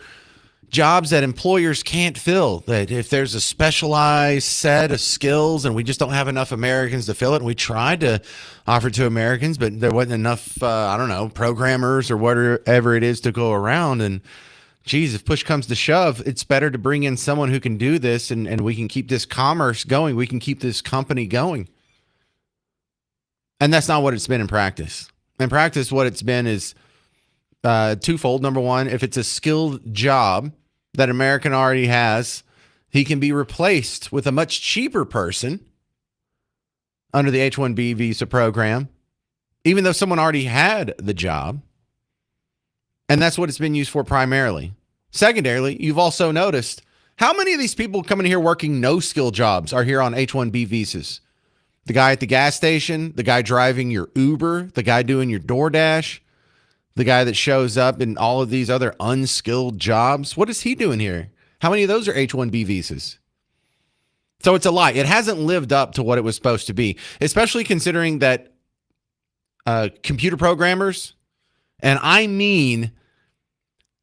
jobs that employers can't fill, that if there's a specialized set of skills and we just don't have enough Americans to fill it, and we tried to offer to Americans, but there wasn't enough, programmers or whatever it is to go around. And geez, if push comes to shove, it's better to bring in someone who can do this, and we can keep this commerce going. We can keep this company going. And that's not what it's been in practice. In practice, what it's been is twofold. Number one, if it's a skilled job that American already has, he can be replaced with a much cheaper person under the H-1B visa program, even though someone already had the job. And that's what it's been used for primarily. Secondarily, you've also noticed how many of these people coming here working no-skill jobs are here on H-1B visas? The guy at the gas station, the guy driving your Uber, the guy doing your DoorDash, the guy that shows up in all of these other unskilled jobs. What is he doing here? How many of those are H-1B visas? So it's a lie. It hasn't lived up to what it was supposed to be, especially considering that computer programmers, and I mean,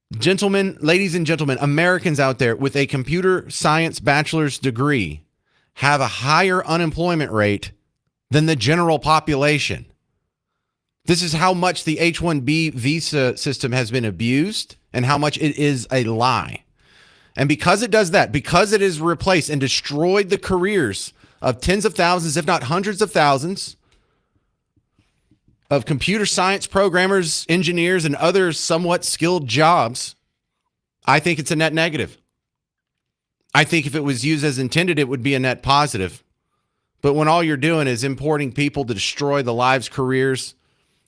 ladies and gentlemen, Americans out there with a computer science bachelor's degree have a higher unemployment rate than the general population. This is how much the H-1B visa system has been abused and how much it is a lie. And because it does that, because it has replaced and destroyed the careers of tens of thousands, if not hundreds of thousands, of computer science programmers, engineers, and other somewhat skilled jobs, I think it's a net negative. I think if it was used as intended, it would be a net positive. But when all you're doing is importing people to destroy the lives, careers,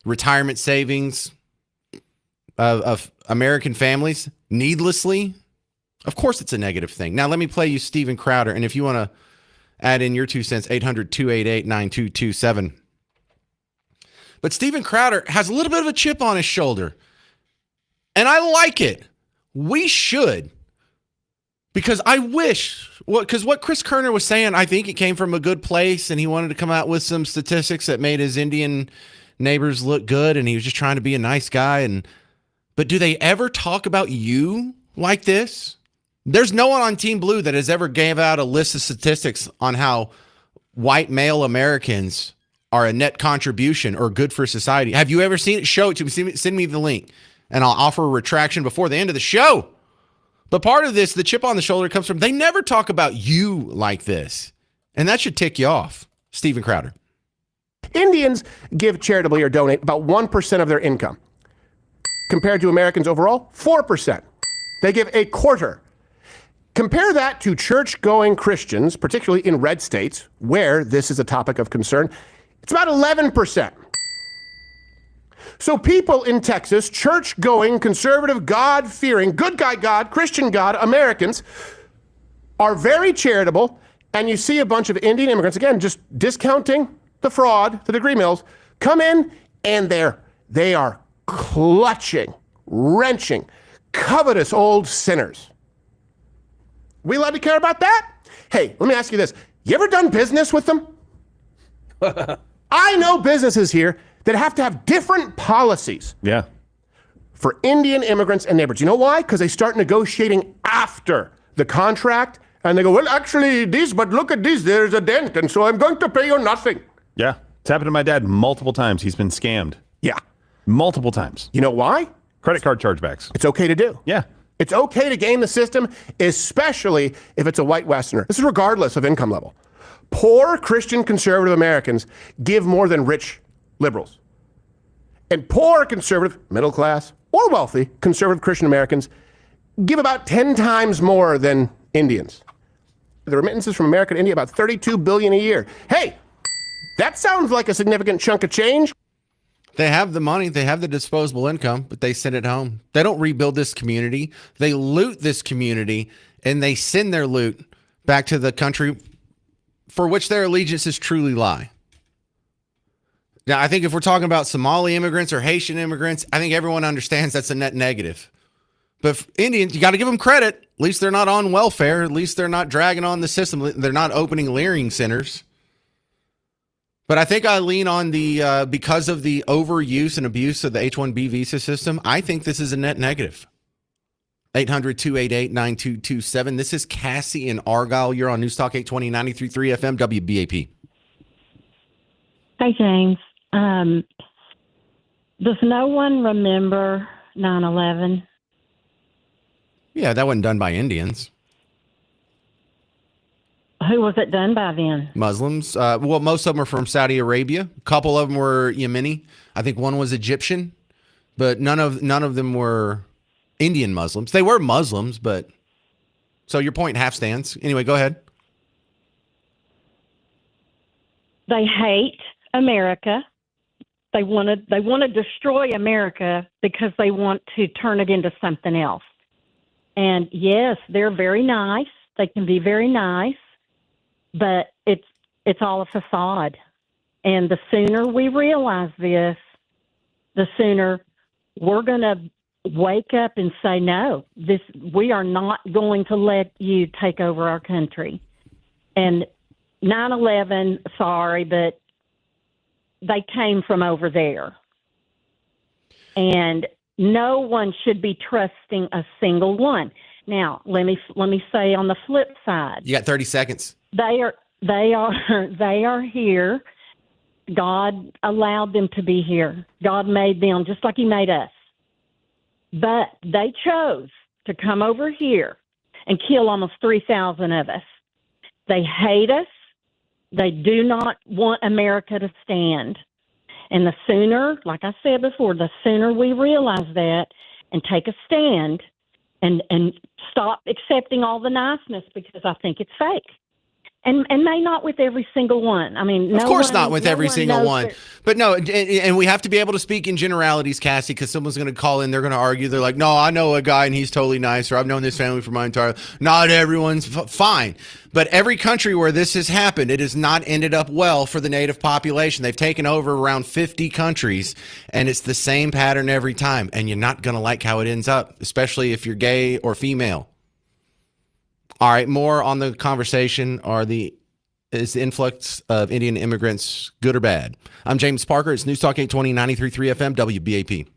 retirement savings of American families needlessly, of course it's a negative thing. Now, let me play you Steven Crowder. And if you want to add in your 2 cents, 800-288-9227. But Steven Crowder has a little bit of a chip on his shoulder. And I like it. We should. Because I wish, because what Chris Kerner was saying, I think it came from a good place, and he wanted to come out with some statistics that made his Indian neighbors look good, and he was just trying to be a nice guy. But do they ever talk about you like this? There's no one on Team Blue that has ever gave out a list of statistics on how white male Americans are a net contribution or good for society. Have you ever seen it? Show it to me. Send me the link, and I'll offer a retraction before the end of the show. But part of this, the chip on the shoulder, comes from they never talk about you like this. And that should tick you off. Steven Crowder. Indians give charitably or donate about 1% of their income. Compared to Americans overall, 4%. They give a quarter. Compare that to church-going Christians, particularly in red states, where this is a topic of concern. It's about 11%. So people in Texas, church-going, conservative, God-fearing, good guy God, Christian God, Americans, are very charitable, and you see a bunch of Indian immigrants, again, just discounting the fraud, the degree mills, come in, and they are clutching, wrenching, covetous old sinners. We allowed to care about that? Hey, let me ask you this. You ever done business with them? I know businesses here that have to have different policies. Yeah. For Indian immigrants and neighbors. You know why? Because they start negotiating after the contract, and they go, well, actually, but look at this, there's a dent, and so I'm going to pay you nothing. Yeah. It's happened to my dad multiple times. He's been scammed. Yeah. Multiple times. You know why? Credit card chargebacks. It's okay to do. Yeah. It's okay to game the system, especially if it's a white Westerner. This is regardless of income level. Poor Christian conservative Americans give more than rich liberals. And poor conservative, middle class, or wealthy conservative Christian Americans give about 10 times more than Indians. The remittances from America to India, about $32 billion a year. Hey, That sounds like a significant chunk of change. They have the money, they have the disposable income, but they send it home. They don't rebuild this community. They loot this community and they send their loot back to the country for which their allegiances truly lie. Now, I think if we're talking about Somali immigrants or Haitian immigrants, I think everyone understands that's a net negative. But for Indians, you got to give them credit. At least they're not on welfare. At least they're not dragging on the system. They're not opening clearing centers. But I think I lean on the, because of the overuse and abuse of the H-1B visa system, I think this is a net negative. 800-288-9227. This is Cassie in Argyle. You're on News Talk 820, 93.3 FM, WBAP. Hey, James. Does no one remember 9/11? Yeah, that wasn't done by Indians. Who was it done by then? Muslims. Well, most of them are from Saudi Arabia. A couple of them were Yemeni. I think one was Egyptian, but none of them were Indian Muslims. They were Muslims, but so your point half stands. Anyway, go ahead. They hate America. They want to destroy America because they want to turn it into something else. And yes, they're very nice. They can be very nice, but it's all a facade. And the sooner we realize this, the sooner we're going to wake up and say, no, we are not going to let you take over our country. And 9/11, sorry, but they came from over there. And no one should be trusting a single one. Now, let me say on the flip side. You got 30 seconds. They are here. God allowed them to be here. God made them just like he made us. But they chose to come over here and kill almost 3,000 of us. They hate us. They do not want America to stand. And the sooner, like I said before, the sooner we realize that and take a stand and stop accepting all the niceness, because I think it's fake. And may not with every single one. I mean, of course not with every single one. But no, and we have to be able to speak in generalities, Cassie, because someone's going to call in. They're going to argue. They're like, no, I know a guy and he's totally nice, or I've known this family for my entire life. Not everyone's fine. But every country where this has happened, it has not ended up well for the native population. They've taken over around 50 countries, and it's the same pattern every time. And you're not going to like how it ends up, especially if you're gay or female. All right, more on the conversation. Is the influx of Indian immigrants good or bad? I'm James Parker. It's News Talk 820, 93.3 FM, WBAP.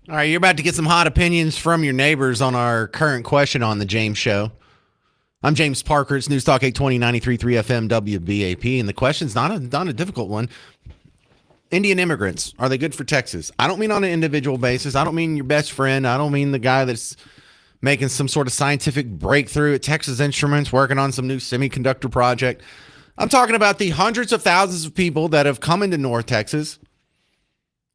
All right, you're about to get some hot opinions from your neighbors on our current question on the James Show. I'm James Parker. It's News Talk 820 93.3 FM WBAP, and the question's not a difficult one. Indian immigrants, are they good for Texas? I don't mean on an individual basis. I don't mean your best friend. I don't mean the guy that's making some sort of scientific breakthrough at Texas Instruments, working on some new semiconductor project. I'm talking about the hundreds of thousands of people that have come into North Texas,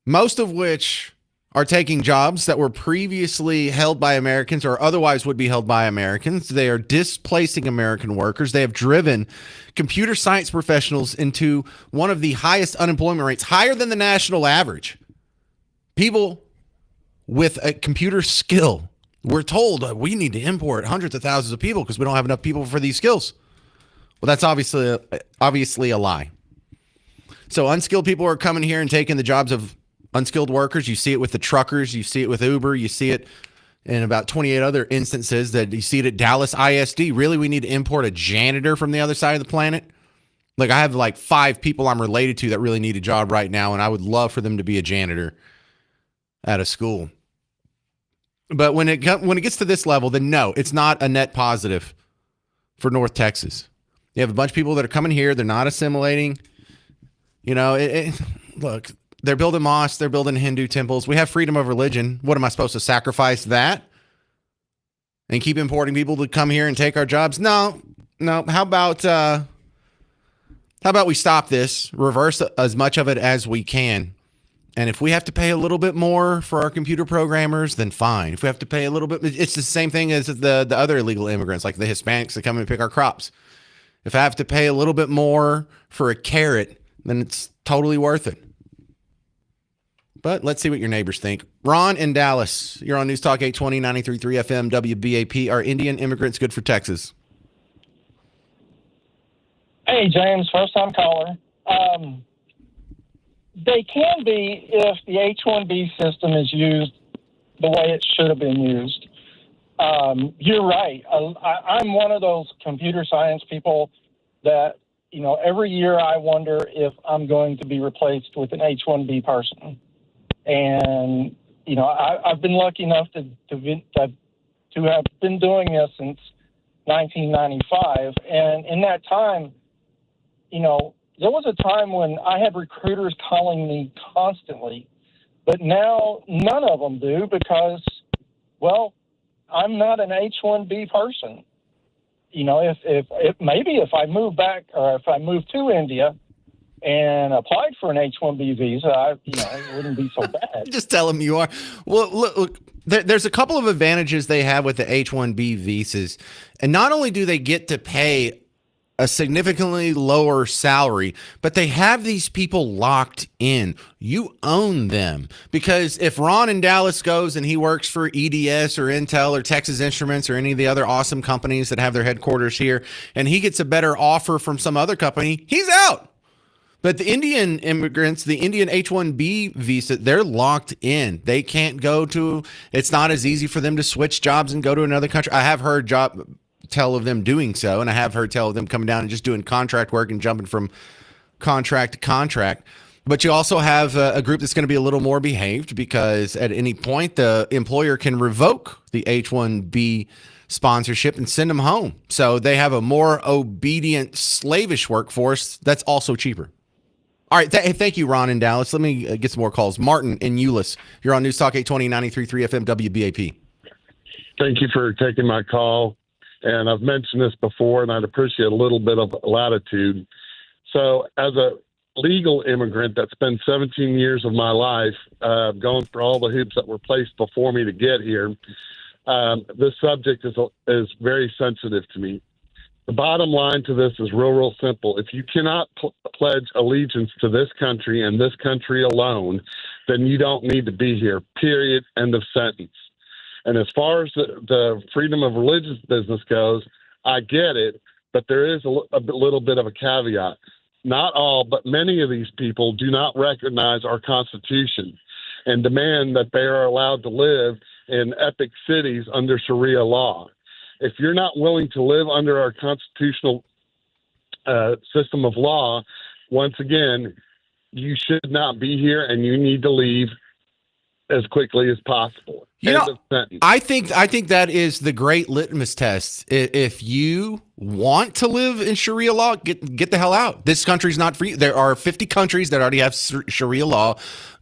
most of which are taking jobs that were previously held by Americans or otherwise would be held by Americans. They are displacing American workers. They have driven computer science professionals into one of the highest unemployment rates, higher than the national average. People with a computer skill. We're told we need to import hundreds of thousands of people because we don't have enough people for these skills. Well, that's obviously a lie. So unskilled people are coming here and taking the jobs of unskilled workers. You see it with the truckers. You see it with Uber. You see it in about 28 other instances that you see it at Dallas ISD. Really, we need to import a janitor from the other side of the planet. Like, I have like 5 people I'm related to that really need a job right now, and I would love for them to be a janitor at a school. But when it gets to this level, then no, it's not a net positive for North Texas. You have a bunch of people that are coming here. They're not assimilating. You know, look, they're building mosques. They're building Hindu temples. We have freedom of religion. What am I supposed to sacrifice that and keep importing people to come here and take our jobs? No. How about we stop this, reverse as much of it as we can? And if we have to pay a little bit more for our computer programmers, then fine. If we have to pay a little bit, it's the same thing as the other illegal immigrants, like the Hispanics that come and pick our crops. If I have to pay a little bit more for a carrot, then it's totally worth it. But let's see what your neighbors think. Ron in Dallas, you're on News Talk 820, 93.3 FM, WBAP. Are Indian immigrants good for Texas? Hey, James, first-time caller. They can be if the H-1B system is used the way it should have been used. You're right. I'm one of those computer science people that, you know, every year I wonder if I'm going to be replaced with an H-1B person. And, you know, I've been lucky enough to have been doing this since 1995. And in that time, you know, there was a time when I had recruiters calling me constantly, but now none of them do because, well, I'm not an H-1B person. You know, if I move back or if I move to India and applied for an H-1B visa, it wouldn't be so bad. Just tell them you are. Well, look, there's a couple of advantages they have with the H-1B visas. And not only do they get to pay a significantly lower salary, but they have these people locked in. You own them. Because if Ron in Dallas goes and he works for EDS or Intel or Texas Instruments or any of the other awesome companies that have their headquarters here, and he gets a better offer from some other company, he's out. But the Indian immigrants, the Indian H-1B visa, they're locked in. They can't go to, it's not as easy for them to switch jobs and go to another country. I have heard tell of them doing so, and I have heard tell of them coming down and just doing contract work and jumping from contract to contract. But you also have a group that's going to be a little more behaved because at any point the employer can revoke the H-1B sponsorship and send them home. So they have a more obedient, slavish workforce that's also cheaper. All right. Thank you, Ron in Dallas. Let me get some more calls. Martin in Euless. You're on News Talk 820, 93.3 FM WBAP. Thank you for taking my call. And I've mentioned this before, and I'd appreciate a little bit of latitude. So as a legal immigrant that spent 17 years of my life going through all the hoops that were placed before me to get here, this subject is very sensitive to me. The bottom line to this is real simple. If you cannot pledge allegiance to this country and this country alone, then you don't need to be here, period, end of sentence. And as far as the freedom of religious business goes, I get it, but there is a little bit of a caveat. Not all, but many of these people do not recognize our Constitution and demand that they are allowed to live in epic cities under Sharia law. If you're not willing to live under our constitutional system of law, once again, you should not be here and you need to leave as quickly as possible. You End know, of sentence. I think that is the great litmus test. If you want to live in Sharia law, get the hell out. This country's not for you. There are 50 countries that already have Sharia law.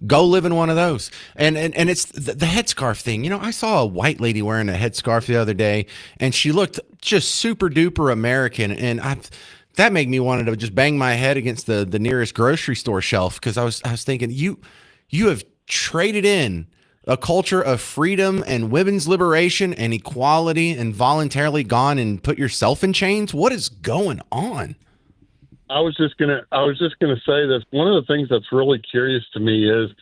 Go live in one of those. And it's the headscarf thing. You know, I saw a white lady wearing a headscarf the other day, and she looked just super duper American. And that made me wanted to just bang my head against the nearest grocery store shelf, because I was thinking, you have traded in a culture of freedom and women's liberation and equality and voluntarily gone and put yourself in chains. What is going on? I was just gonna say this. One of the things that's really curious to me is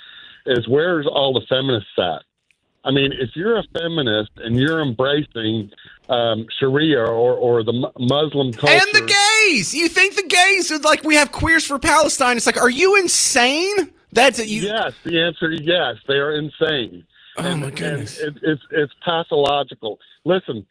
where's all the feminists at? I mean, if you're a feminist and you're embracing Sharia or the Muslim culture, and the gays, you think the gays are like, we have queers for Palestine? It's like, are you insane? That's it. Yes, the answer is yes. They are insane. Oh my goodness! And it's pathological. Listen,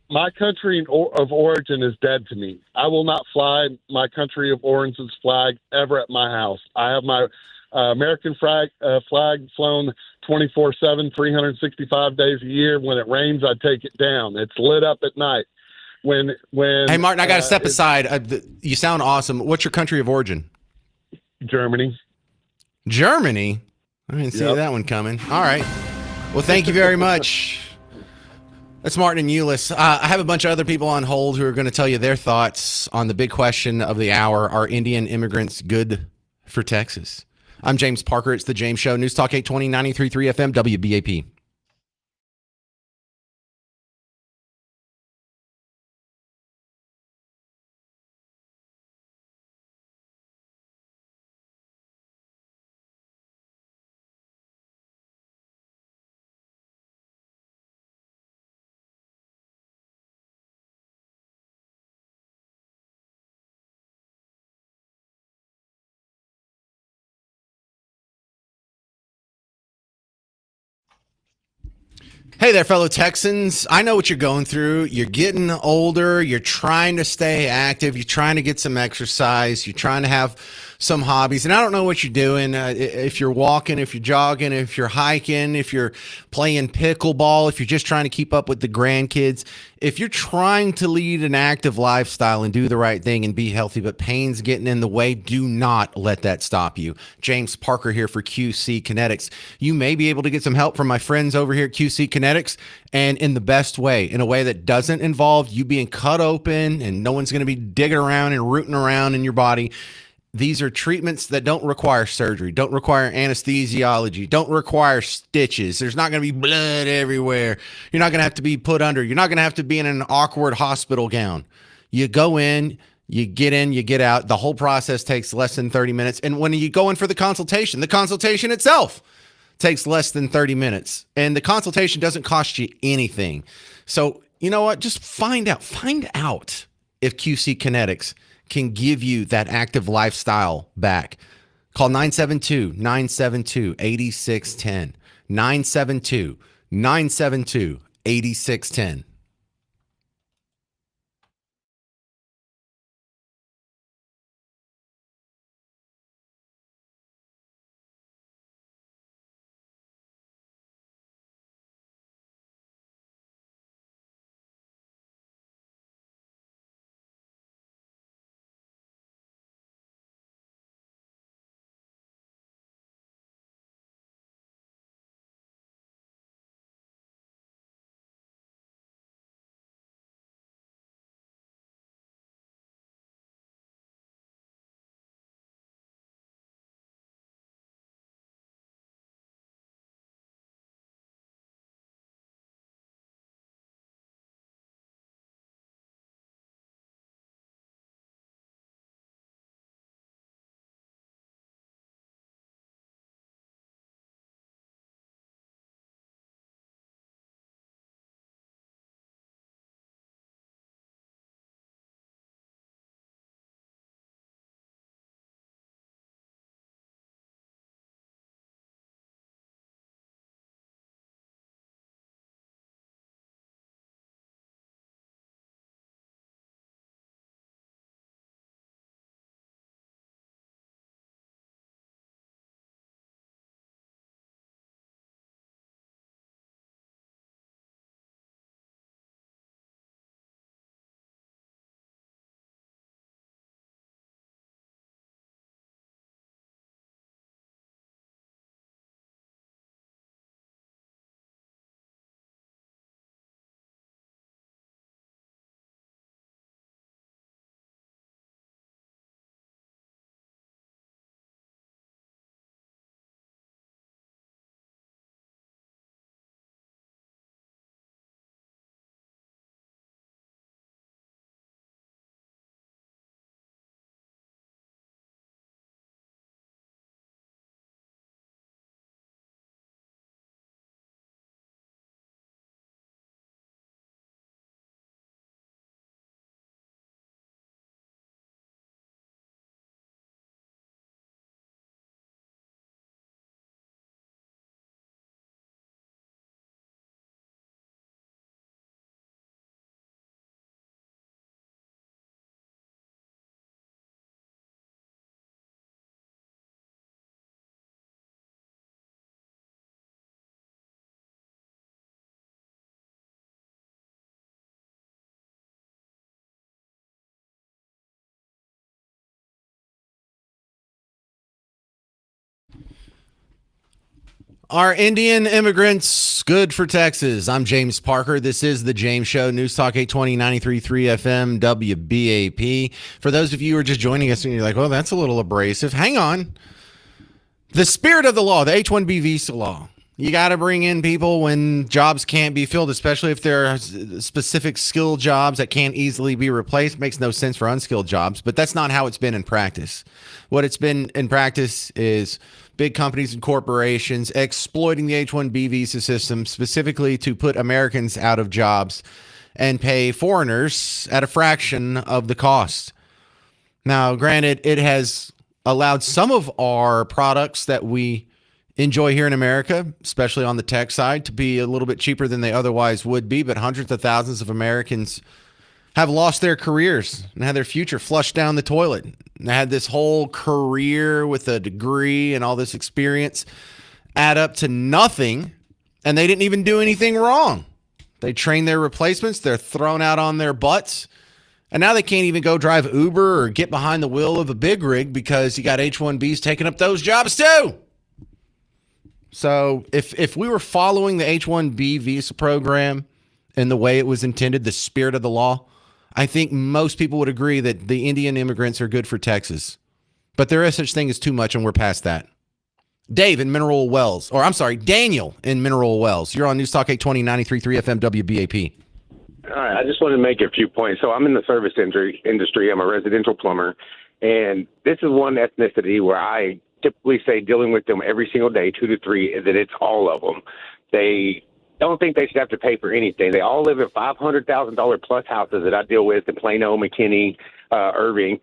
my country of origin is dead to me. I will not fly my country of origin's flag ever at my house. I have my American flag flown 24/7, 365 days a year. When it rains, I take it down. It's lit up at night. When Hey, Martin, I got to step aside. You sound awesome. What's your country of origin? Germany. Germany? I didn't see that one coming. All right. Well, thank you very much. That's Martin and Euless. I have a bunch of other people on hold who are going to tell you their thoughts on the big question of the hour. Are Indian immigrants good for Texas? I'm James Parker. It's The James Show. News Talk 820, 93.3 FM, WBAP. Hey there, fellow Texans. I know what you're going through. You're getting older. You're trying to stay active. You're trying to get some exercise. You're trying to have some hobbies. And I don't know what you're doing. If you're walking, if you're jogging, if you're hiking, if you're playing pickleball, if you're just trying to keep up with the grandkids, if you're trying to lead an active lifestyle and do the right thing and be healthy, but pain's getting in the way, do not let that stop you. James Parker here for QC Kinetics. You may be able to get some help from my friends over here at QC Kinetics, and in the best way, in a way that doesn't involve you being cut open and no one's going to be digging around and rooting around in your body. These are treatments that don't require surgery, don't require anesthesiology, don't require stitches. There's not going to be blood everywhere. You're not going to have to be put under. You're not going to have to be in an awkward hospital gown. You go in, you get out. The whole process takes less than 30 minutes. And when you go in for the consultation itself takes less than 30 minutes. And the consultation doesn't cost you anything. So, you know what? Just find out if QC Kinetics can give you that active lifestyle back. Call 972-972-8610. 972-972-8610. Are Indian immigrants good for Texas? I'm James Parker. This is The James Show, News Talk 820, 93.3 FM, WBAP. For those of you who are just joining us and you're like, well, that's a little abrasive, hang on. The spirit of the law, the H-1B visa law, you got to bring in people when jobs can't be filled, especially if there are specific skill jobs that can't easily be replaced. Makes no sense for unskilled jobs, but that's not how it's been in practice. What it's been in practice is big companies and corporations exploiting the H-1B visa system specifically to put Americans out of jobs and pay foreigners at a fraction of the cost. Now, granted, it has allowed some of our products that we enjoy here in America, especially on the tech side, to be a little bit cheaper than they otherwise would be. But hundreds of thousands of Americans have lost their careers and had their future flushed down the toilet. And had this whole career with a degree and all this experience add up to nothing. And they didn't even do anything wrong. They train their replacements. They're thrown out on their butts. And now they can't even go drive Uber or get behind the wheel of a big rig because you got H-1Bs taking up those jobs too. So if we were following the H-1B visa program in the way it was intended, the spirit of the law, I think most people would agree that the Indian immigrants are good for Texas. But there is such thing as too much, and we're past that. Dave in Mineral Wells, or I'm sorry, Daniel in Mineral Wells. You're on News Talk 820, 93.3 FM WBAP. All right, I just wanted to make a few points. So I'm in the service industry. I'm a residential plumber, and this is one ethnicity where I typically say, dealing with them every single day, 2 to 3, that it's all of them. They don't think they should have to pay for anything. They all live in $500,000 plus houses that I deal with in Plano, McKinney, Irving.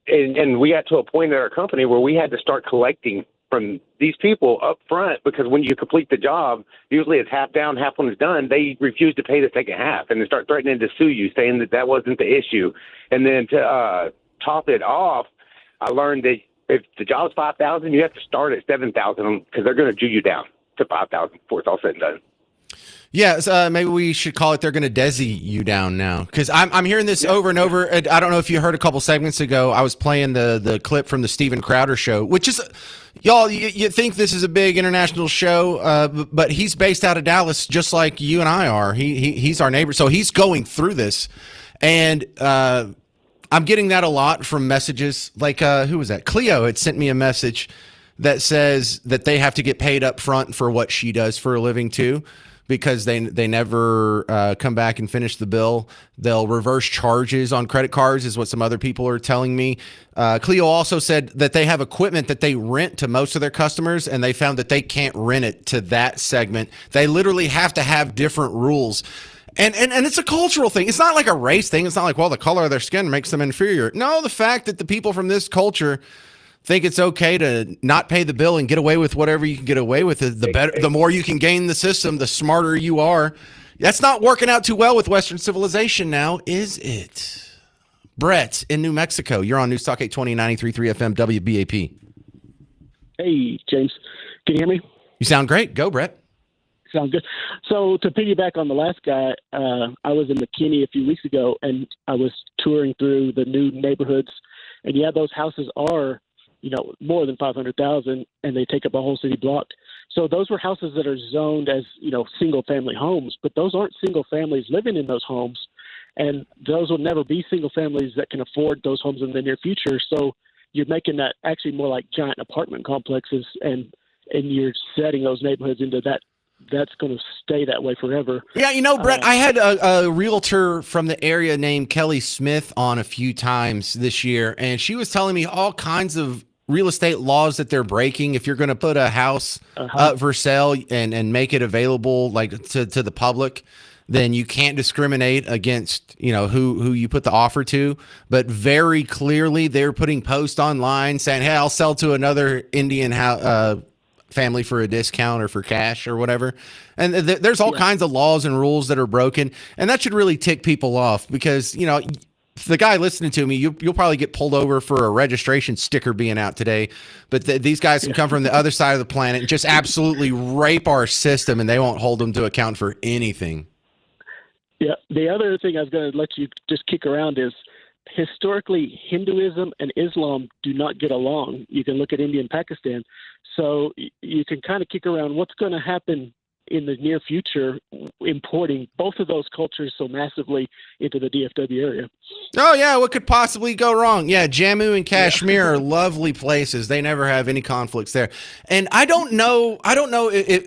And we got to a point at our company where we had to start collecting from these people up front, because when you complete the job, usually it's half down, half when it's done. They refuse to pay the second half, and they start threatening to sue you, saying that that wasn't the issue. And then to top it off, I learned that if the job's $5,000, you have to start at $7,000 because they're going to Jew you down to $5,000 before it's all said and done. Yeah, maybe we should call it, they're going to desi you down now. Because I'm hearing this over and over. I don't know if you heard a couple segments ago, I was playing the clip from the Steven Crowder show, which is, y'all, you think this is a big international show, but he's based out of Dallas just like you and I are. He's our neighbor, so he's going through this. And I'm getting that a lot from messages. Like, who was that? Cleo had sent me a message that says that they have to get paid up front for what she does for a living too, because they never come back and finish the bill. They'll reverse charges on credit cards is what some other people are telling me. Cleo also said that they have equipment that they rent to most of their customers, and they found that they can't rent it to that segment. They literally have to have different rules. And it's a cultural thing. It's not like a race thing. It's not like, well, the color of their skin makes them inferior. No, the fact that the people from this culture think it's okay to not pay the bill and get away with whatever you can get away with, the better, the more you can gain the system, the smarter you are. That's not working out too well with Western civilization now, is it? Brett in New Mexico. You're on News Talk 820, 93.3 FM WBAP. Hey, James. Can you hear me? You sound great. Go, Brett. Sounds good. So to piggyback on the last guy, I was in McKinney a few weeks ago, and I was touring through the new neighborhoods, and yeah, those houses are, more than 500,000, and they take up a whole city block. So those were houses that are zoned as, single family homes, but those aren't single families living in those homes, and those will never be single families that can afford those homes in the near future. So you're making that actually more like giant apartment complexes, and you're setting those neighborhoods into that. That's going to stay that way forever. Yeah, Brett, I had a realtor from the area named Kelly Smith on a few times this year, and she was telling me all kinds of real estate laws that they're breaking. If you're going to put a house up for sale and make it available like to the public, then you can't discriminate against, who you put the offer to. But very clearly, they're putting posts online saying, hey, I'll sell to another Indian family for a discount or for cash or whatever. And there's all kinds of laws and rules that are broken. And that should really tick people off because, the guy listening to me, you'll probably get pulled over for a registration sticker being out today. But these guys can come from the other side of the planet and just absolutely rape our system, and they won't hold them to account for anything. Yeah. The other thing I was going to let you just kick around is historically, Hinduism and Islam do not get along. You can look at India and Pakistan. So you can kind of kick around what's going to happen in the near future importing both of those cultures so massively into the DFW area. Oh yeah, what could possibly go wrong? Yeah, Jammu and Kashmir are lovely places. They never have any conflicts there. And I don't know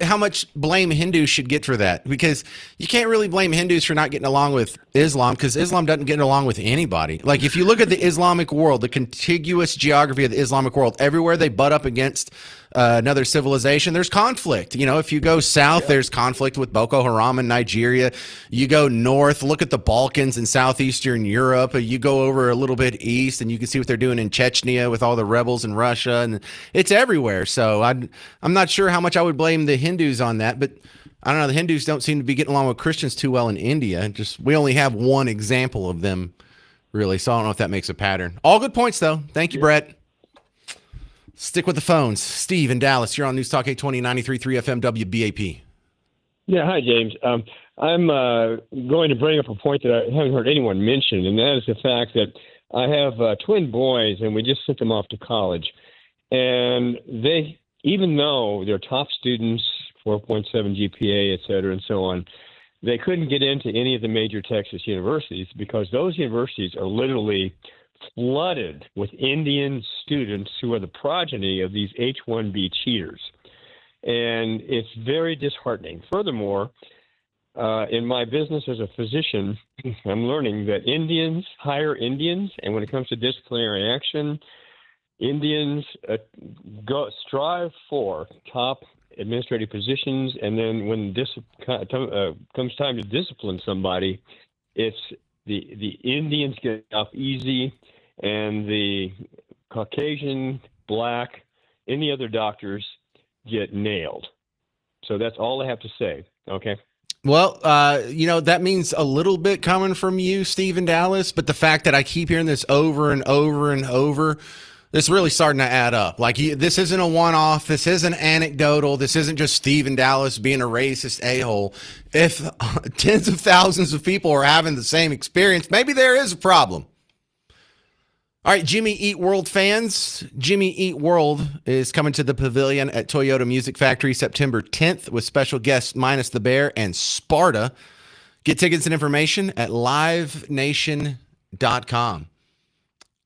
how much blame Hindus should get for that, because you can't really blame Hindus for not getting along with Islam, because Islam doesn't get along with anybody. Like if you look at the Islamic world, the contiguous geography of the Islamic world, everywhere they butt up against another civilization, there's conflict. You know, if you go south, there's conflict with Boko Haram in Nigeria. You go north, look at the Balkans and southeastern Europe. You go over a little bit east, and you can see what they're doing in Chechnya with all the rebels in Russia, and it's everywhere. So I'm not sure how much I would blame the Hindus on that, but I don't know. The Hindus don't seem to be getting along with Christians too well in India. Just we only have one example of them, really. So I don't know if that makes a pattern. All good points, though. Thank you, Brett. Stick with the phones. Steve in Dallas, you're on News Talk 820 93.3 FM WBAP. Yeah, hi, James. I'm going to bring up a point that I haven't heard anyone mention, and that is the fact that I have twin boys, and we just sent them off to college. And they, even though they're top students, 4.7 GPA, et cetera, and so on, they couldn't get into any of the major Texas universities because those universities are literally flooded with Indian students who are the progeny of these H-1B cheaters. And it's very disheartening. Furthermore, in my business as a physician, I'm learning that Indians hire Indians, and when it comes to disciplinary action, Indians strive for top administrative positions, and then when comes time to discipline somebody, it's the Indians get off easy, and the Caucasian, black, any other doctors get nailed. So that's all I have to say. Okay. Well, that means a little bit coming from you, Steve in Dallas, but the fact that I keep hearing this over and over and over, this really starting to add up. Like, this isn't a one-off. This isn't anecdotal. This isn't just Steve in Dallas being a racist a-hole. If tens of thousands of people are having the same experience, maybe there is a problem. All right, Jimmy Eat World fans. Jimmy Eat World is coming to the Pavilion at Toyota Music Factory September 10th with special guests Minus the Bear and Sparta. Get tickets and information at livenation.com.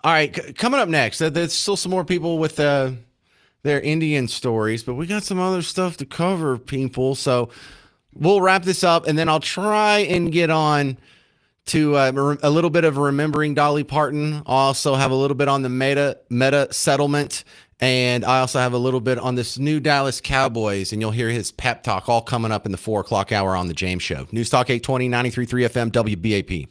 All right, coming up next, there's still some more people with their Indian stories, but we got some other stuff to cover, people. So we'll wrap this up, and then I'll try and get on to a little bit of remembering Dolly Parton. I'll also have a little bit on the Meta settlement, and I also have a little bit on this new Dallas Cowboys, and you'll hear his pep talk all coming up in the 4 o'clock hour on the James Show. News Talk 820, 93.3 FM, WBAP.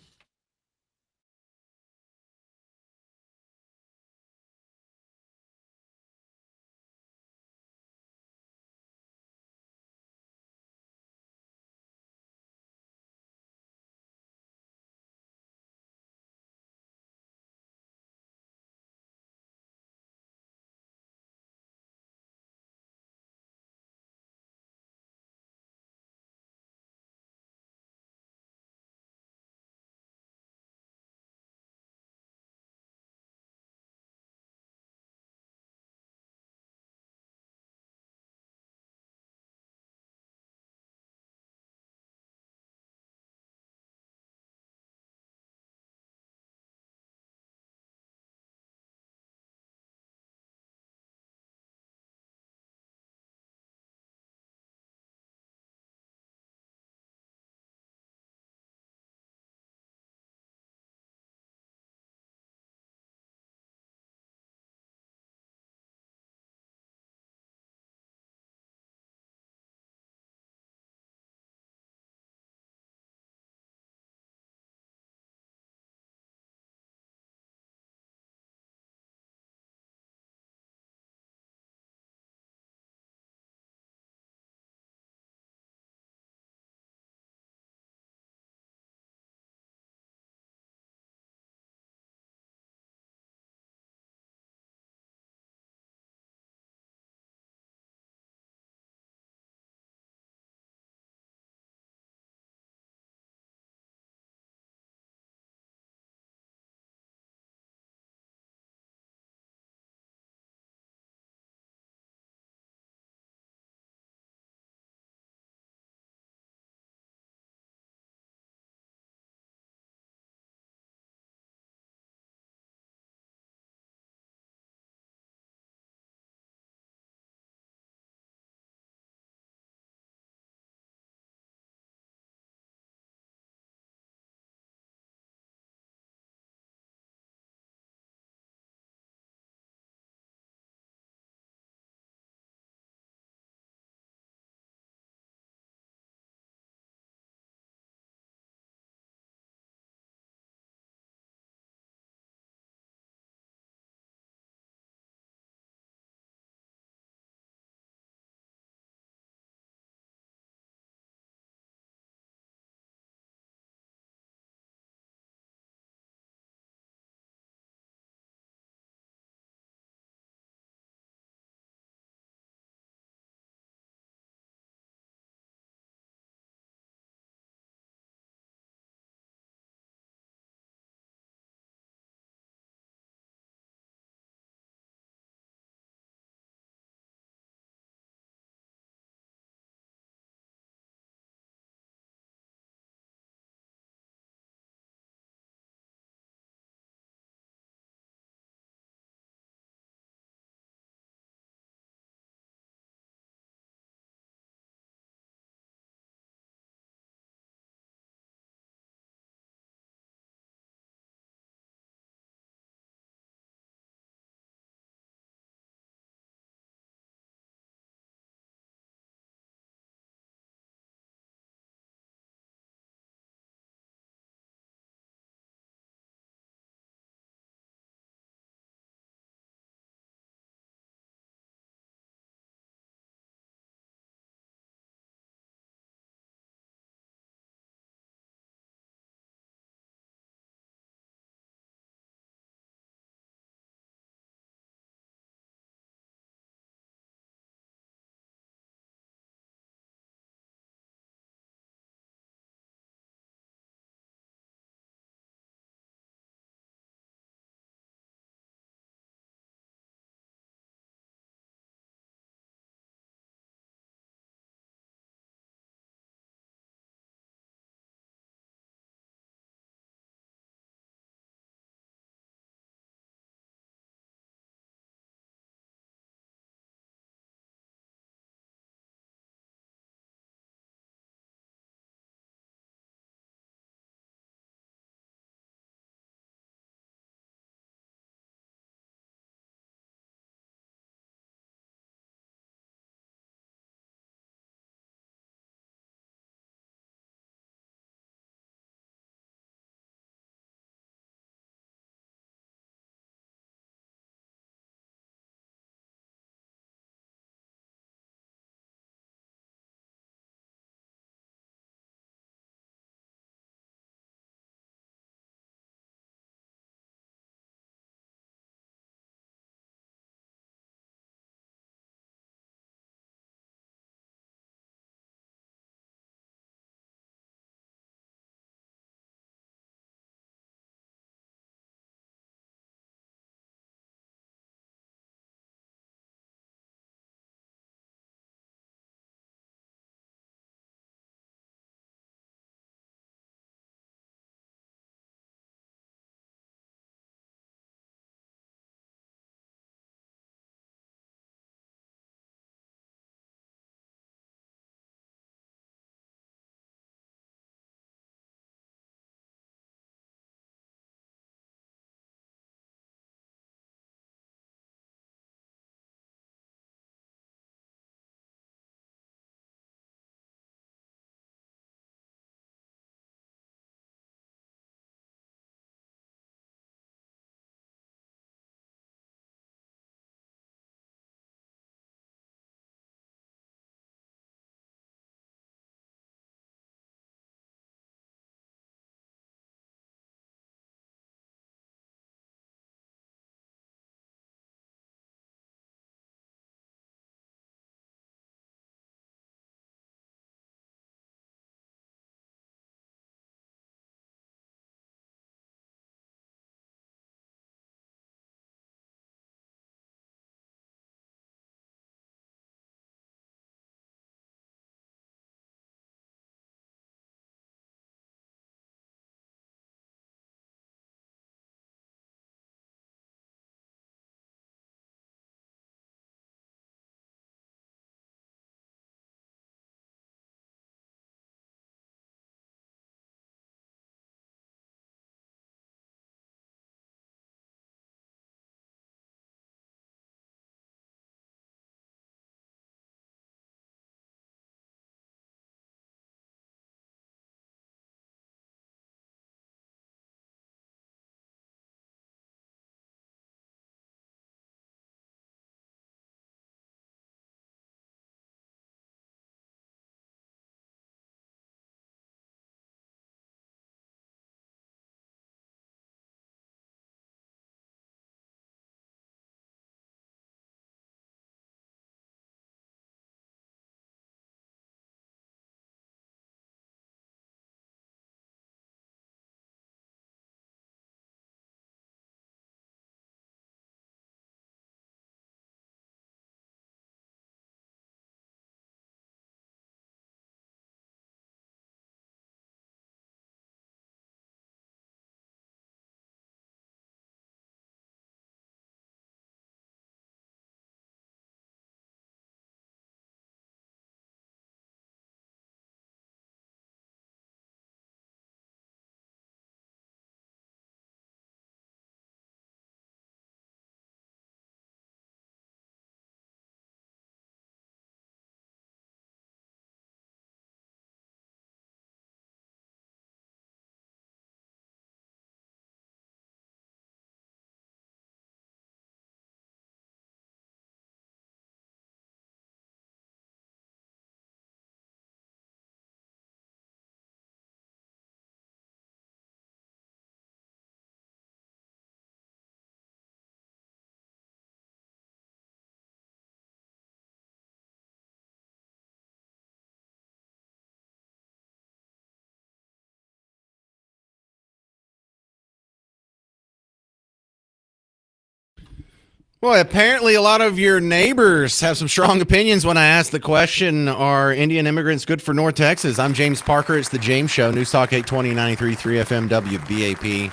Well, apparently a lot of your neighbors have some strong opinions when I ask the question, are Indian immigrants good for North Texas? I'm James Parker. It's The James Show, News Talk 820, 93.3 FM WBAP.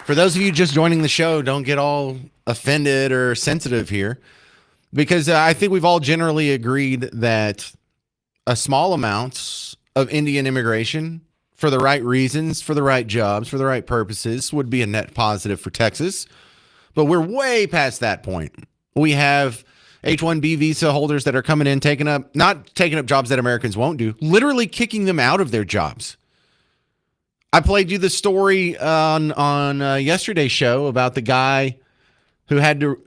For those of you just joining the show, don't get all offended or sensitive here, because I think we've all generally agreed that a small amount of Indian immigration for the right reasons, for the right jobs, for the right purposes would be a net positive for Texas. But we're way past that point. We have H-1B visa holders that are coming in, not taking up jobs that Americans won't do, literally kicking them out of their jobs. I played you the story on yesterday's show about the guy who had to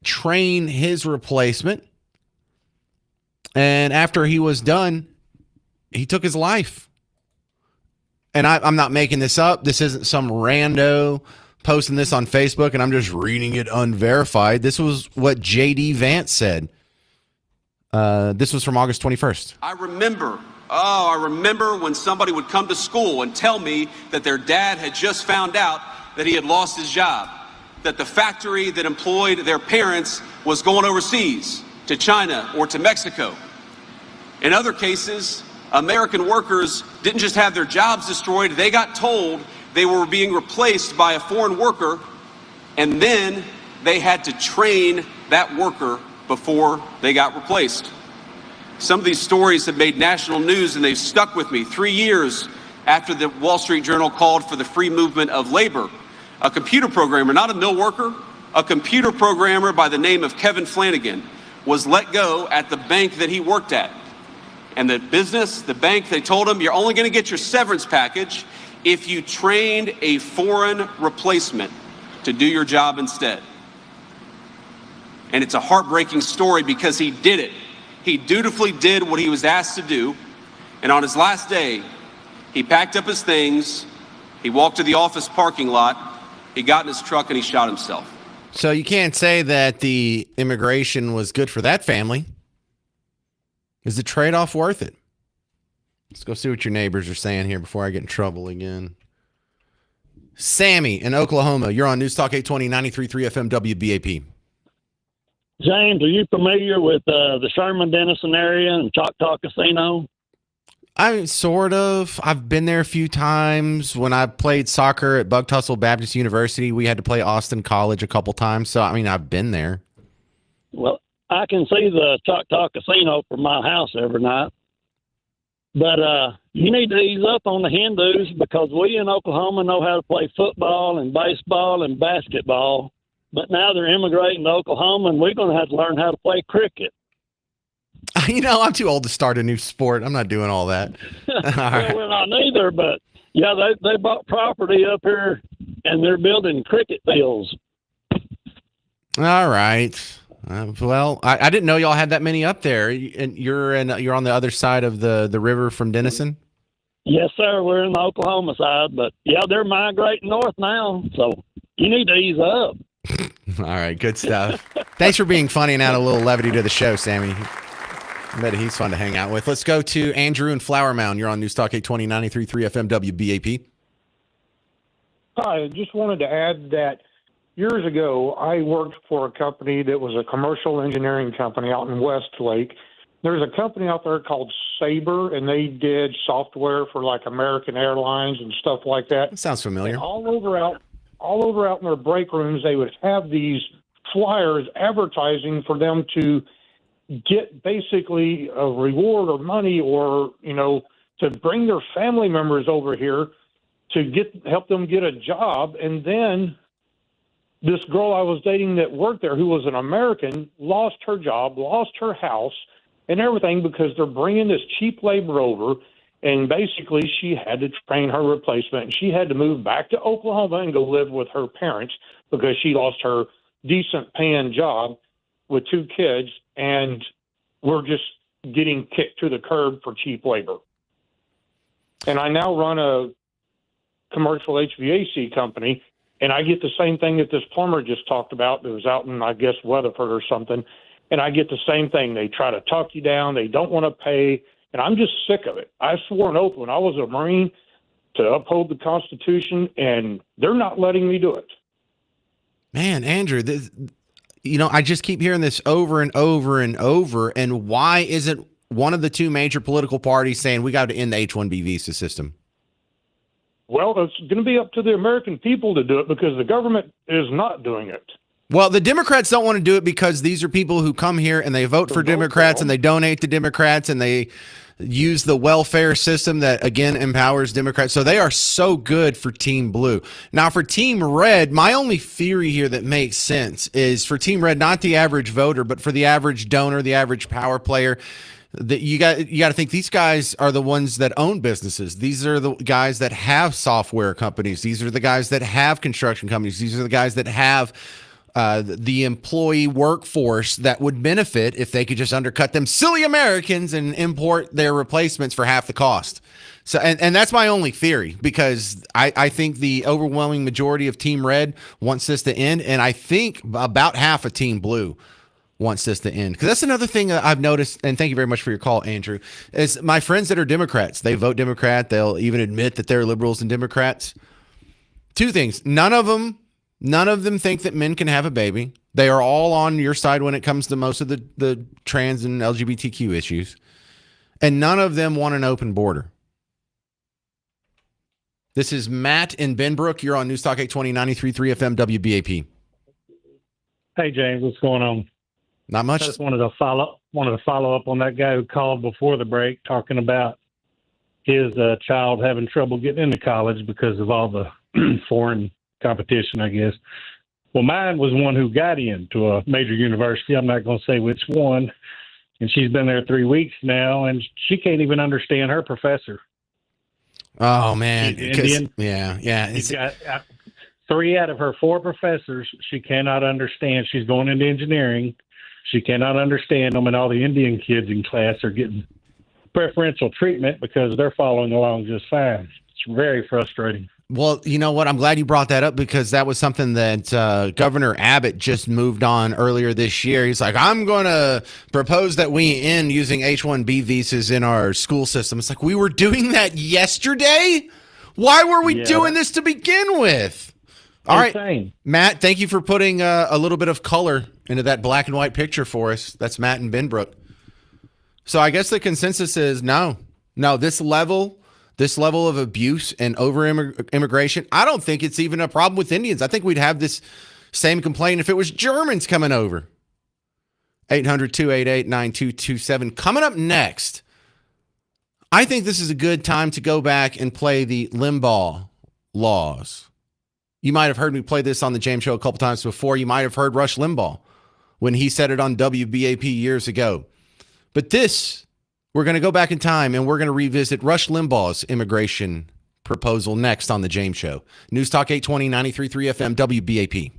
train his replacement. And after he was done, he took his life. And I'm not making this up. This isn't some rando posting this on Facebook, and I'm just reading it unverified. This was what J.D. Vance said. This was from August 21st. I remember when somebody would come to school and tell me that their dad had just found out that he had lost his job, that the factory that employed their parents was going overseas to China or to Mexico. In other cases, American workers didn't just have their jobs destroyed, they got told they were being replaced by a foreign worker, and then they had to train that worker before they got replaced. Some of these stories have made national news, and they've stuck with me. 3 years after the Wall Street Journal called for the free movement of labor, a computer programmer, not a mill worker, a computer programmer by the name of Kevin Flanagan was let go at the bank that he worked at. And the bank, they told him, you're only going to get your severance package if you trained a foreign replacement to do your job instead. And it's a heartbreaking story because he did it. He dutifully did what he was asked to do. And on his last day, he packed up his things, he walked to the office parking lot, he got in his truck, and he shot himself. So you can't say that the immigration was good for that family. Is the trade-off worth it? Let's go see what your neighbors are saying here before I get in trouble again. Sammy in Oklahoma, you're on News Talk 820, 93.3 FM WBAP. James, are you familiar with the Sherman Denison area and Choctaw Casino? Sort of. I've been there a few times. When I played soccer at Buck Tussle Baptist University, we had to play Austin College a couple times. So, I've been there. Well, I can see the Choctaw Casino from my house every night. But you need to ease up on the Hindus, because we in Oklahoma know how to play football and baseball and basketball. But now they're immigrating to Oklahoma, and we're going to have to learn how to play cricket. I'm too old to start a new sport. I'm not doing all that. All right. Well, we're not neither, but yeah, they bought property up here, and they're building cricket fields. All right. Well, I didn't know y'all had that many up there. And you're on the other side of the river from Denison? Yes, sir. We're in the Oklahoma side, but yeah, they're migrating north now. So you need to ease up. All right, good stuff. Thanks for being funny and add a little levity to the show, Sammy. I bet he's fun to hang out with. Let's go to Andrew in Flower Mound. You're on News Talk 820, 93.3 FM WBAP. Hi, I just wanted to add that years ago, I worked for a company that was a commercial engineering company out in Westlake. There's a company out there called Sabre, and they did software for like American Airlines and stuff like that. Sounds familiar. And all over out in their break rooms, they would have these flyers advertising for them to get basically a reward or money, or to bring their family members over here to help them get a job. And then this girl I was dating that worked there, who was an American, lost her job, lost her house and everything, because they're bringing this cheap labor over. And basically she had to train her replacement, and she had to move back to Oklahoma and go live with her parents because she lost her decent paying job with 2 kids, and we're just getting kicked to the curb for cheap labor. And I now run a commercial HVAC company, and I get the same thing that this plumber just talked about that was out in, I guess, Weatherford or something. And I get the same thing. They try to talk you down. They don't want to pay. And I'm just sick of it. I swore an oath when I was a Marine to uphold the Constitution, and they're not letting me do it. Man, Andrew, I just keep hearing this over and over and over. And why isn't one of the two major political parties saying we got to end the H-1B visa system? Well, it's going to be up to the American people to do it because the government is not doing it. Well, the Democrats don't want to do it because these are people who come here and they vote for Democrats and they donate to Democrats and they use the welfare system that, again, empowers Democrats. So they are so good for Team Blue. Now, for Team Red, my only theory here that makes sense is for Team Red, not the average voter, but for the average donor, the average power player. That you got to think these guys are the ones that own businesses. These are the guys that have software companies. These are the guys that have construction companies. These are the guys that have the employee workforce that would benefit if they could just undercut them silly Americans and import their replacements for half the cost. So, and that's my only theory, because I think the overwhelming majority of Team Red wants this to end, and I think about half of Team Blue wants this to end. Because that's another thing that I've noticed, and thank you very much for your call, Andrew, is my friends that are Democrats, they vote Democrat, they'll even admit that they're liberals and Democrats. Two things, none of them think that men can have a baby. They are all on your side when it comes to most of the trans and LGBTQ issues. And none of them want an open border. This is Matt in Benbrook. You're on News Talk 820 93.3 FM WBAP. Hey, James, what's going on? Not much. I just wanted to follow up on that guy who called before the break talking about his child having trouble getting into college because of all the foreign competition, I guess. Well, mine was one who got into a major university. I'm not going to say which one. And she's been there 3 weeks now, and she can't even understand her professor. Oh, man. She's Indian. Yeah. She's got 3 out of her 4 professors she cannot understand. She's going into engineering. She cannot understand them, and all the Indian kids in class are getting preferential treatment because they're following along just fine. It's very frustrating. Well, you know what? I'm glad you brought that up, because that was something that Governor Abbott just moved on earlier this year. He's like, I'm going to propose that we end using H-1B visas in our school system. It's like, we were doing that yesterday? Why were we doing this to begin with? All right, Matt, thank you for putting a little bit of color into that black and white picture for us. That's Matt in Benbrook. So I guess the consensus is no, this level of abuse and over immigration, I don't think it's even a problem with Indians. I think we'd have this same complaint if it was Germans coming over. 800-288-9227. Coming up next, I think this is a good time to go back and play the Limbaugh laws. You might have heard me play this on the James Show a couple times before. You might have heard Rush Limbaugh when he said it on WBAP years ago. But this, we're going to go back in time and we're going to revisit Rush Limbaugh's immigration proposal next on the James Show. News Talk 820 93.3 FM WBAP.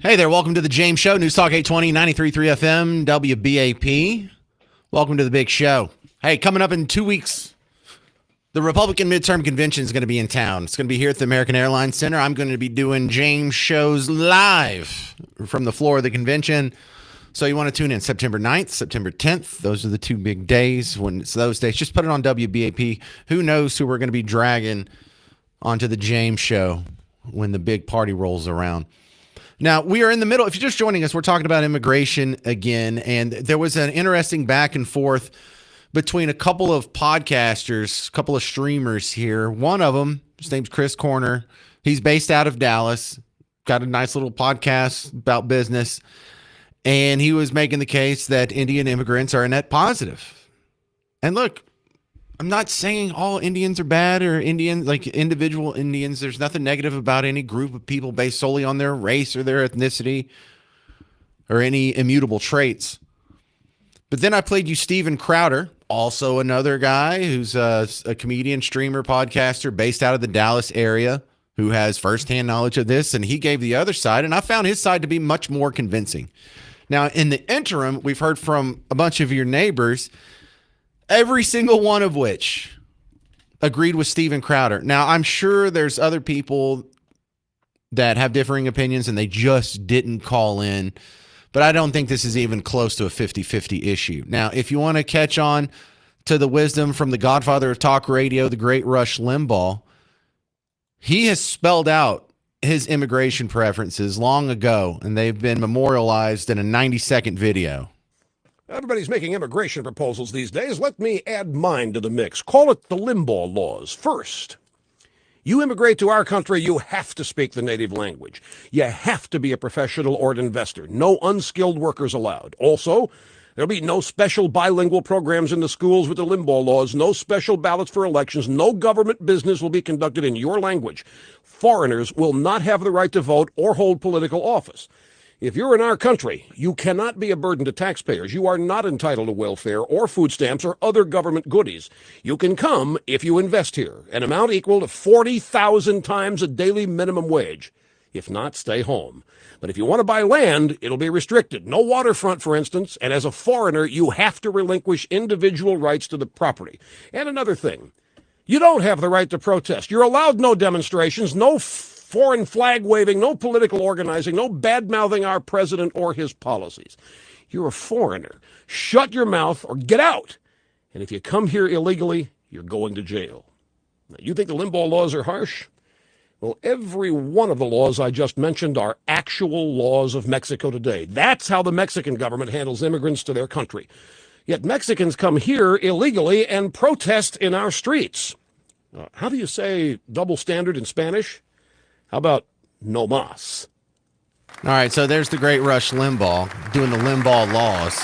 Hey there, welcome to the James Show, News Talk 820, 93.3 FM, WBAP. Welcome to the big show. Hey, coming up in 2 weeks, the Republican midterm convention is going to be in town. It's going to be here at the American Airlines Center. I'm going to be doing James shows live from the floor of the convention. So you want to tune in September 9th, September 10th. Those are the 2 big days. When it's those days, just put it on WBAP. Who knows who we're going to be dragging onto the James Show when the big party rolls around. Now, we are in the middle. If you're just joining us, we're talking about immigration again. And there was an interesting back and forth between a couple of podcasters, a couple of streamers here. One of them, his name's Chris Corner. He's based out of Dallas, got a nice little podcast about business. And he was making the case that Indian immigrants are a net positive. And look, I'm not saying all Indians are bad or Indians, like individual Indians. There's nothing negative about any group of people based solely on their race or their ethnicity or any immutable traits. But then I played you Steven Crowder, also another guy who's a comedian, streamer, podcaster based out of the Dallas area who has firsthand knowledge of this. And he gave the other side, and I found his side to be much more convincing. Now, in the interim, we've heard from a bunch of your neighbors, every single one of which agreed with Steven Crowder. Now, I'm sure there's other people that have differing opinions and they just didn't call in, but I don't think this is even close to a 50-50 issue. Now, if you want to catch on to the wisdom from the godfather of talk radio, the great Rush Limbaugh, he has spelled out his immigration preferences long ago, and they've been memorialized in a 90-second video. Everybody's making immigration proposals these days. Let me add mine to the mix. Call it the Limbaugh laws. First, you immigrate to our country, you have to speak the native language. You have to be a professional or an investor. No unskilled workers allowed. Also, there'll be no special bilingual programs in the schools with the Limbaugh laws, no special ballots for elections, no government business will be conducted in your language. Foreigners will not have the right to vote or hold political office. If you're in our country, you cannot be a burden to taxpayers. You are not entitled to welfare or food stamps or other government goodies. You can come if you invest here, an amount equal to 40,000 times a daily minimum wage. If not, stay home. But if you want to buy land, it'll be restricted. No waterfront, for instance, and as a foreigner, you have to relinquish individual rights to the property. And another thing, you don't have the right to protest. You're allowed no demonstrations, no foreign flag waving, no political organizing, no bad-mouthing our president or his policies. You're a foreigner. Shut your mouth or get out. And if you come here illegally, you're going to jail. Now, you think the Limbaugh laws are harsh? Well, every one of the laws I just mentioned are actual laws of Mexico today. That's how the Mexican government handles immigrants to their country. Yet Mexicans come here illegally and protest in our streets. How do you say double standard in Spanish? How about no mas? All right, so there's the great Rush Limbaugh doing the Limbaugh laws.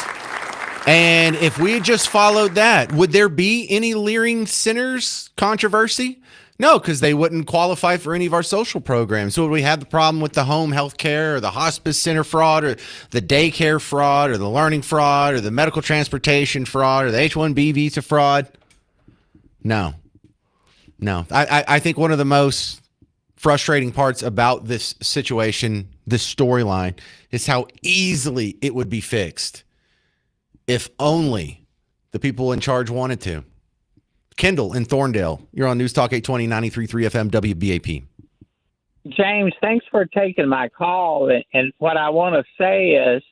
And if we had just followed that, would there be any leering sinners controversy? No, because they wouldn't qualify for any of our social programs. So would we have the problem with the home health care or the hospice center fraud or the daycare fraud or the learning fraud or the medical transportation fraud or the H-1B visa fraud? No. I think one of the most frustrating parts about this situation, this storyline, is how easily it would be fixed if only the people in charge wanted to. Kendall in Thorndale, you're on News Talk 820, 93.3 FM, WBAP. James, thanks for taking my call. And what I want to say is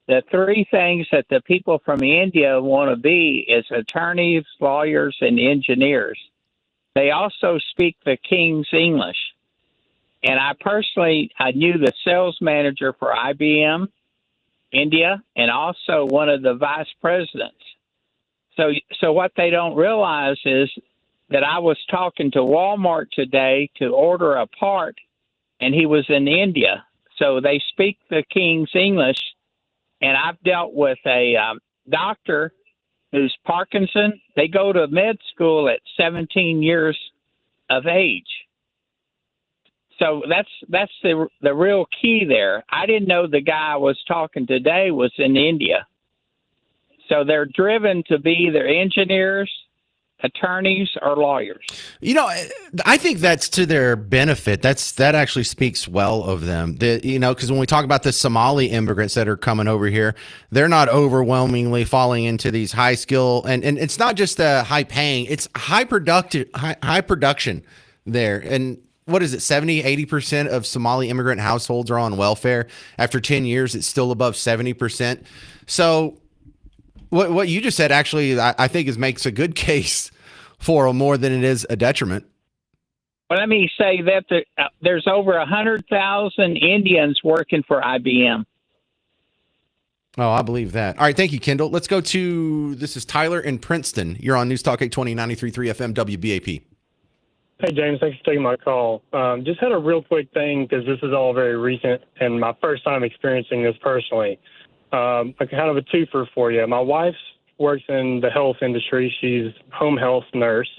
the three things that the people from India want to be is attorneys, lawyers, and engineers. They also speak the King's English. And I knew the sales manager for IBM India and also one of the vice presidents. So what they don't realize is that I was talking to Walmart today to order a part, and he was in India. So they speak the King's English, and I've dealt with a doctor who's Parkinson. They go to med school at 17 years of age. So that's the real key there. I didn't know the guy I was talking today was in India. So they're driven to be either engineers attorneys or lawyers? You know, I think that's to their benefit. That actually speaks well of them. Because when we talk about the Somali immigrants that are coming over here, they're not overwhelmingly falling into these high skill, and it's not just high paying, it's high production there. And what is it, 70-80% of Somali immigrant households are on welfare. After 10 years, it's still above 70%. So what you just said actually, I think makes a good case for them more than it is a detriment. Well, let me say that there's over 100,000 Indians working for IBM. Oh, I believe that. All right, thank you, Kendall. Let's go to, this is Tyler in Princeton. You're on News Talk 820, 93.3 FM, WBAP. Hey, James, thanks for taking my call. Just had a real quick thing because this is all very recent and my first time experiencing this personally. A kind of a twofer for you. My wife works in the health industry. She's home health nurse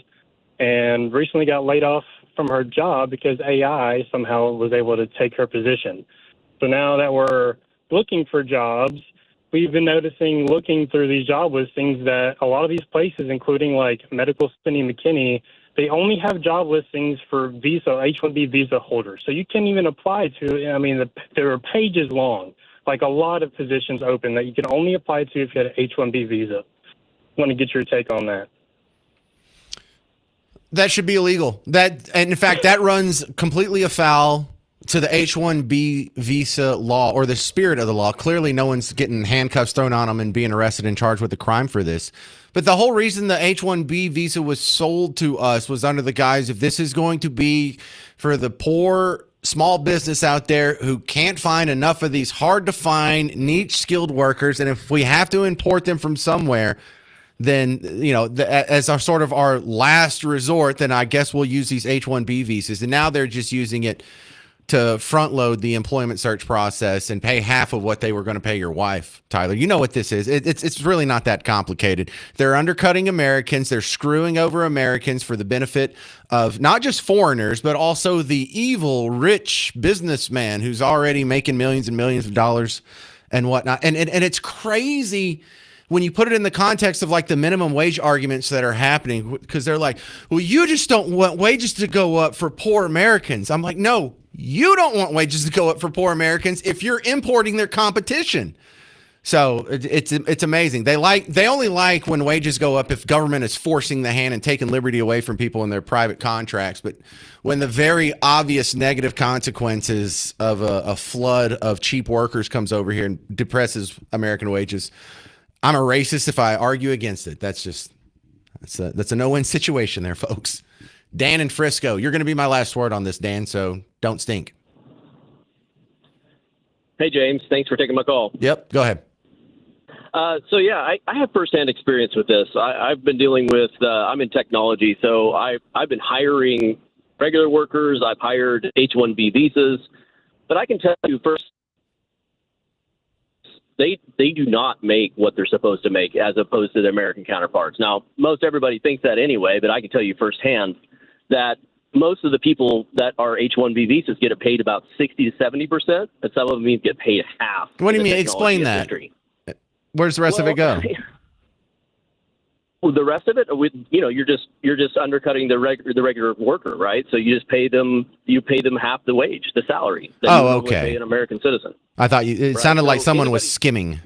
and recently got laid off from her job because AI somehow was able to take her position. So now that we're looking for jobs, we've been noticing looking through these job listings that a lot of these places, including like Medical City McKinney, they only have job listings for visa, H-1B visa holders. So you can't even apply to, I mean, there are pages long, like a lot of positions open that you can only apply to if you had an H-1B visa. Want to get your take on that. That should be illegal. And in fact, that runs completely afoul to the H-1B visa law, or the spirit of the law. Clearly, no one's getting handcuffs thrown on them and being arrested and charged with a crime for this. But the whole reason the H-1B visa was sold to us was under the guise of this is going to be for the poor small business out there who can't find enough of these hard to find niche skilled workers. And if we have to import them from somewhere, then, as our sort of our last resort, then I guess we'll use these H-1B visas. And now they're just using it to front load the employment search process and pay half of what they were going to pay your wife, Tyler. You know what this is. It's really not that complicated. They're undercutting Americans. They're screwing over Americans for the benefit of not just foreigners, but also the evil, rich businessman who's already making millions and millions of dollars and whatnot. And it's crazy when you put it in the context of like the minimum wage arguments that are happening, because they're like, well, you just don't want wages to go up for poor Americans. I'm like, no, you don't want wages to go up for poor Americans if you're importing their competition. So it's amazing. They only like when wages go up if government is forcing the hand and taking liberty away from people in their private contracts. But when the very obvious negative consequences of a flood of cheap workers comes over here and depresses American wages, I'm a racist if I argue against it. That's a no-win situation there, folks. Dan in Frisco, you're going to be my last word on this, Dan, so don't stink. Hey, James. Thanks for taking my call. Yep, go ahead. I have firsthand experience with this. I've been dealing with, I'm in technology, so I've been hiring regular workers. I've hired H-1B visas. But I can tell you first, they do not make what they're supposed to make as opposed to their American counterparts. Now, most everybody thinks that anyway, but I can tell you firsthand that most of the people that are H-1B visas get paid about 60 to 70%, and some of them even get paid half. What do you mean? Explain that. Where's the rest of it go? Well, the rest of it, you're just undercutting the regular worker, right? So you just pay them half the wage, the salary. That you would pay an American citizen. I thought it sounded like someone was skimming.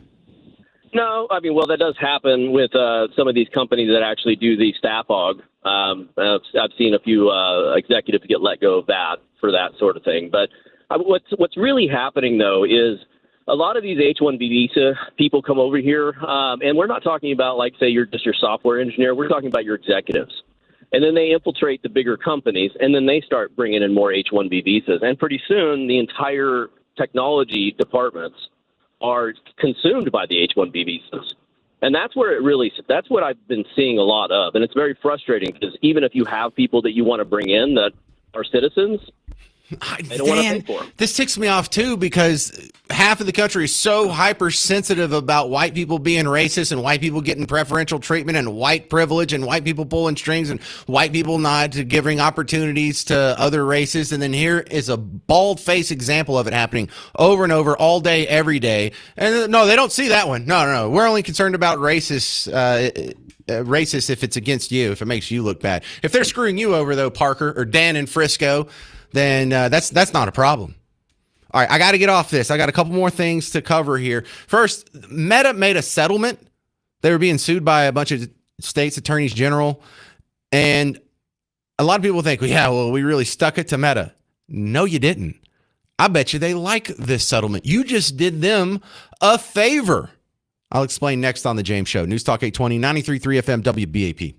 No, I mean, well, that does happen with some of these companies that actually do the staff hog. I've seen a few executives get let go of that for that sort of thing. But what's really happening, though, is a lot of these H-1B visa people come over here, and we're not talking about, like, say, you're just your software engineer. We're talking about your executives. And then they infiltrate the bigger companies, and then they start bringing in more H-1B visas. And pretty soon, the entire technology departments are consumed by the H-1B visas. And that's where that's what I've been seeing a lot of. And it's very frustrating because even if you have people that you want to bring in that are citizens, They don't want to pay Dan, for them. this ticks me off too because half of the country is so hypersensitive about white people being racist and white people getting preferential treatment and white privilege and white people pulling strings and white people not giving opportunities to other races. And then here is a bald-faced example of it happening over and over all day, every day. And no, they don't see that one. No. We're only concerned about racist if it's against you, if it makes you look bad. If they're screwing you over, though, Parker or Dan in Frisco, then that's not a problem. All right, I got to get off this. I got a couple more things to cover here. First, Meta made a settlement. They were being sued by a bunch of states' attorneys general, and a lot of people think, well, we really stuck it to Meta. No, you didn't. I bet you they like this settlement. You just did them a favor. I'll explain next on the James Show. News Talk 820, 93.3 FM, WBAP.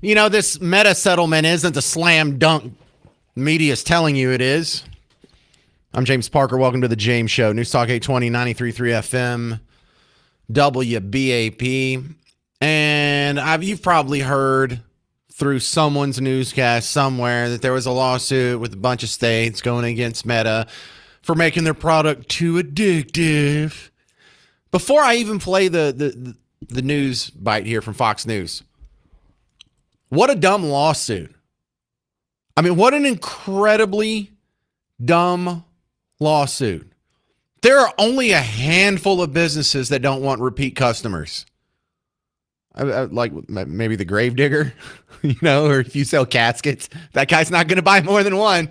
You know, this Meta settlement isn't a slam dunk. Media's telling you it is. I'm James Parker. Welcome to the James Show. News Talk 820, 93.3 FM, WBAP. And you've probably heard through someone's newscast somewhere that there was a lawsuit with a bunch of states going against Meta for making their product too addictive. Before I even play the news bite here from Fox News, what a dumb lawsuit. I mean, what an incredibly dumb lawsuit. There are only a handful of businesses that don't want repeat customers. Like maybe the gravedigger, or if you sell caskets, that guy's not going to buy more than one.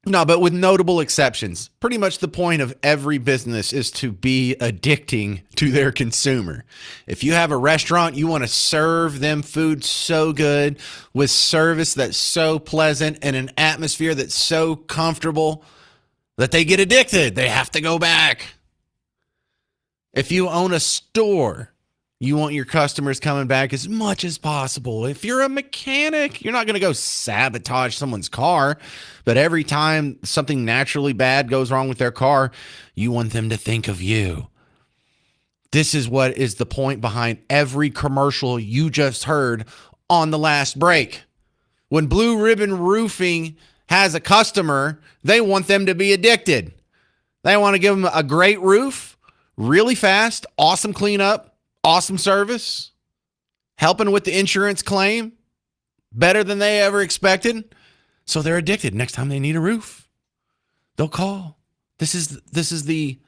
No, but with notable exceptions. Pretty much the point of every business is to be addicting to their consumer. If you have a restaurant, you want to serve them food so good with service that's so pleasant and an atmosphere that's so comfortable that they get addicted. They have to go back. If you own a store, you want your customers coming back as much as possible. If you're a mechanic, you're not going to go sabotage someone's car. But every time something naturally bad goes wrong with their car, you want them to think of you. This is what is the point behind every commercial you just heard on the last break. When Blue Ribbon Roofing has a customer, they want them to be addicted. They want to give them a great roof, really fast, awesome cleanup, awesome service, helping with the insurance claim, better than they ever expected. So they're addicted. Next time they need a roof, they'll call. This is the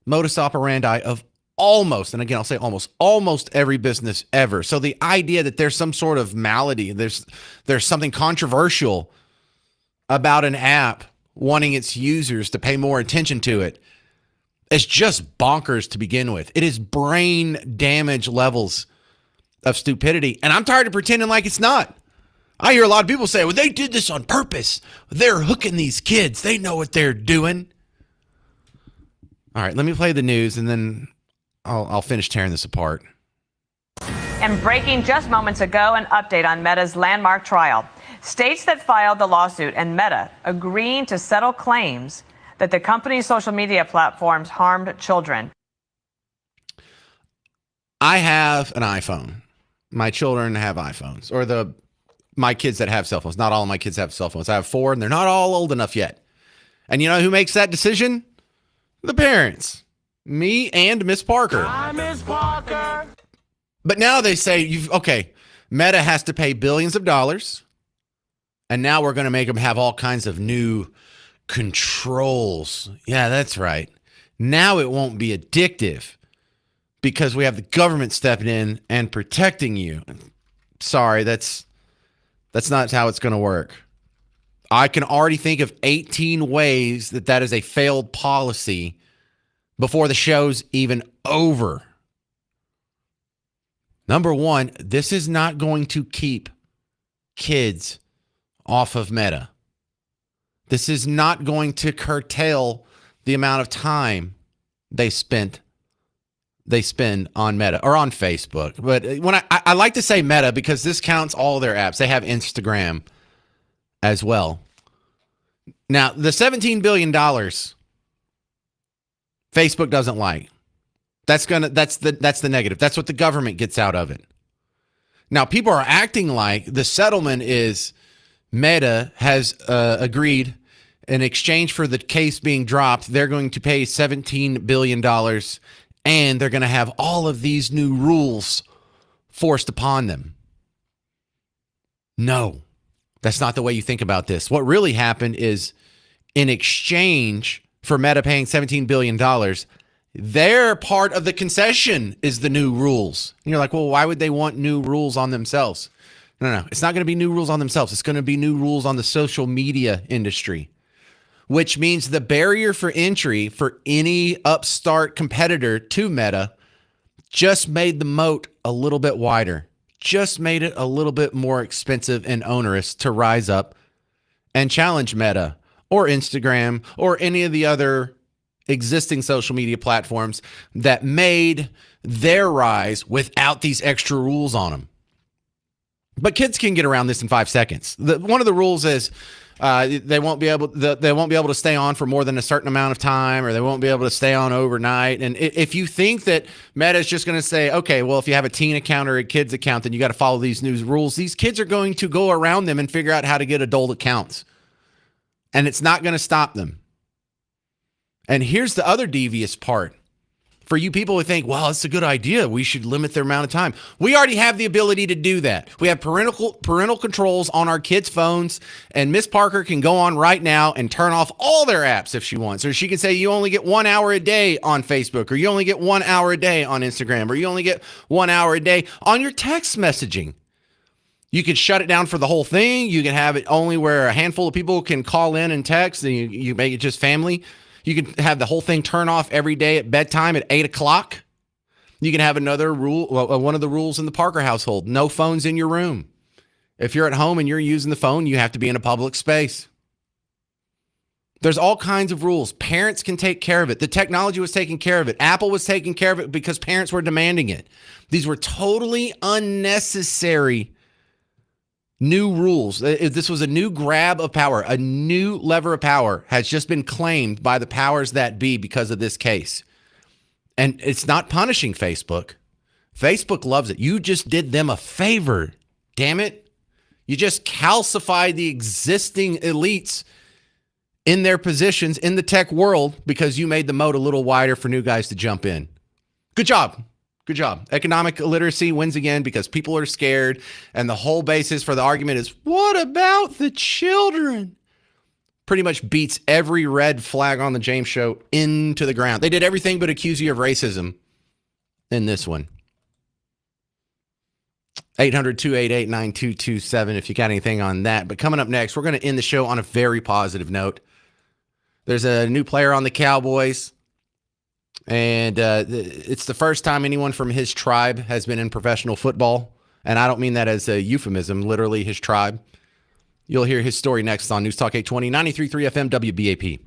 modus operandi of almost, and again, I'll say almost every business ever. So the idea that there's some sort of malady, there's something controversial about an app wanting its users to pay more attention to it, it's just bonkers to begin with. It is brain damage levels of stupidity. And I'm tired of pretending like it's not. I hear a lot of people say, well, they did this on purpose. They're hooking these kids. They know what they're doing. All right, let me play the news and then I'll finish tearing this apart. And breaking just moments ago, an update on Meta's landmark trial. States that filed the lawsuit and Meta agreeing to settle claims that the company's social media platforms harmed children. I have an iPhone. My children have iPhones, or my kids that have cell phones. Not all of my kids have cell phones. I have 4, and they're not all old enough yet. And you know who makes that decision? The parents. Me and Miss Parker. Hi, Miss Parker. But now they say, Meta has to pay billions of dollars, and now we're going to make them have all kinds of new controls. Yeah, that's right. Now it won't be addictive because we have the government stepping in and protecting you. Sorry, that's not how it's going to work. I can already think of 18 ways that is a failed policy before the show's even over. Number one, this is not going to keep kids off of Meta. This is not going to curtail the amount of time they spend on Meta or on Facebook. But when I like to say Meta because this counts all their apps. They have Instagram as well. Now, the $17 billion Facebook doesn't like. That's the negative. That's what the government gets out of it. Now, people are acting like the settlement is Meta has agreed in exchange for the case being dropped, they're going to pay $17 billion and they're going to have all of these new rules forced upon them. No, that's not the way you think about this. What really happened is in exchange for Meta paying $17 billion, their part of the concession is the new rules. And you're like, well, why would they want new rules on themselves? No. It's not going to be new rules on themselves. It's going to be new rules on the social media industry, which means the barrier for entry for any upstart competitor to Meta just made the moat a little bit wider, just made it a little bit more expensive and onerous to rise up and challenge Meta or Instagram or any of the other existing social media platforms that made their rise without these extra rules on them. But kids can get around this in 5 seconds. One of the rules is they won't be able to stay on for more than a certain amount of time, or they won't be able to stay on overnight. And if you think that Meta is just going to say, okay, well, if you have a teen account or a kids account, then you got to follow these new rules. These kids are going to go around them and figure out how to get adult accounts, and it's not going to stop them. And here's the other devious part. For you people who think, well, it's a good idea, we should limit their amount of time. We already have the ability to do that. We have parental controls on our kids' phones, and Miss Parker can go on right now and turn off all their apps if she wants. Or she can say you only get 1 hour a day on Facebook, or you only get 1 hour a day on Instagram, or you only get 1 hour a day on your text messaging. You can shut it down for the whole thing. You can have it only where a handful of people can call in and text, and you make it just family. You can have the whole thing turn off every day at bedtime at 8 o'clock. You can have another rule, one of the rules in the Parker household: no phones in your room. If you're at home and you're using the phone, you have to be in a public space. There's all kinds of rules. Parents can take care of it. The technology was taking care of it. Apple was taking care of it because parents were demanding it. These were totally unnecessary new rules. This was a new grab of power. A new lever of power has just been claimed by the powers that be because of this case. And it's not punishing Facebook. Facebook loves it. You just did them a favor. Damn it. You just calcified the existing elites in their positions in the tech world because you made the moat a little wider for new guys to jump in. Good job. Good job. Economic illiteracy wins again because people are scared. And the whole basis for the argument is, what about the children? Pretty much beats every red flag on the James Show into the ground. They did everything but accuse you of racism in this one. 800-288-9227 if you got anything on that. But coming up next, we're going to end the show on a very positive note. There's a new player on the Cowboys. And it's the first time anyone from his tribe has been in professional football. And I don't mean that as a euphemism, literally his tribe. You'll hear his story next on News Talk 820, 93.3 FM, WBAP.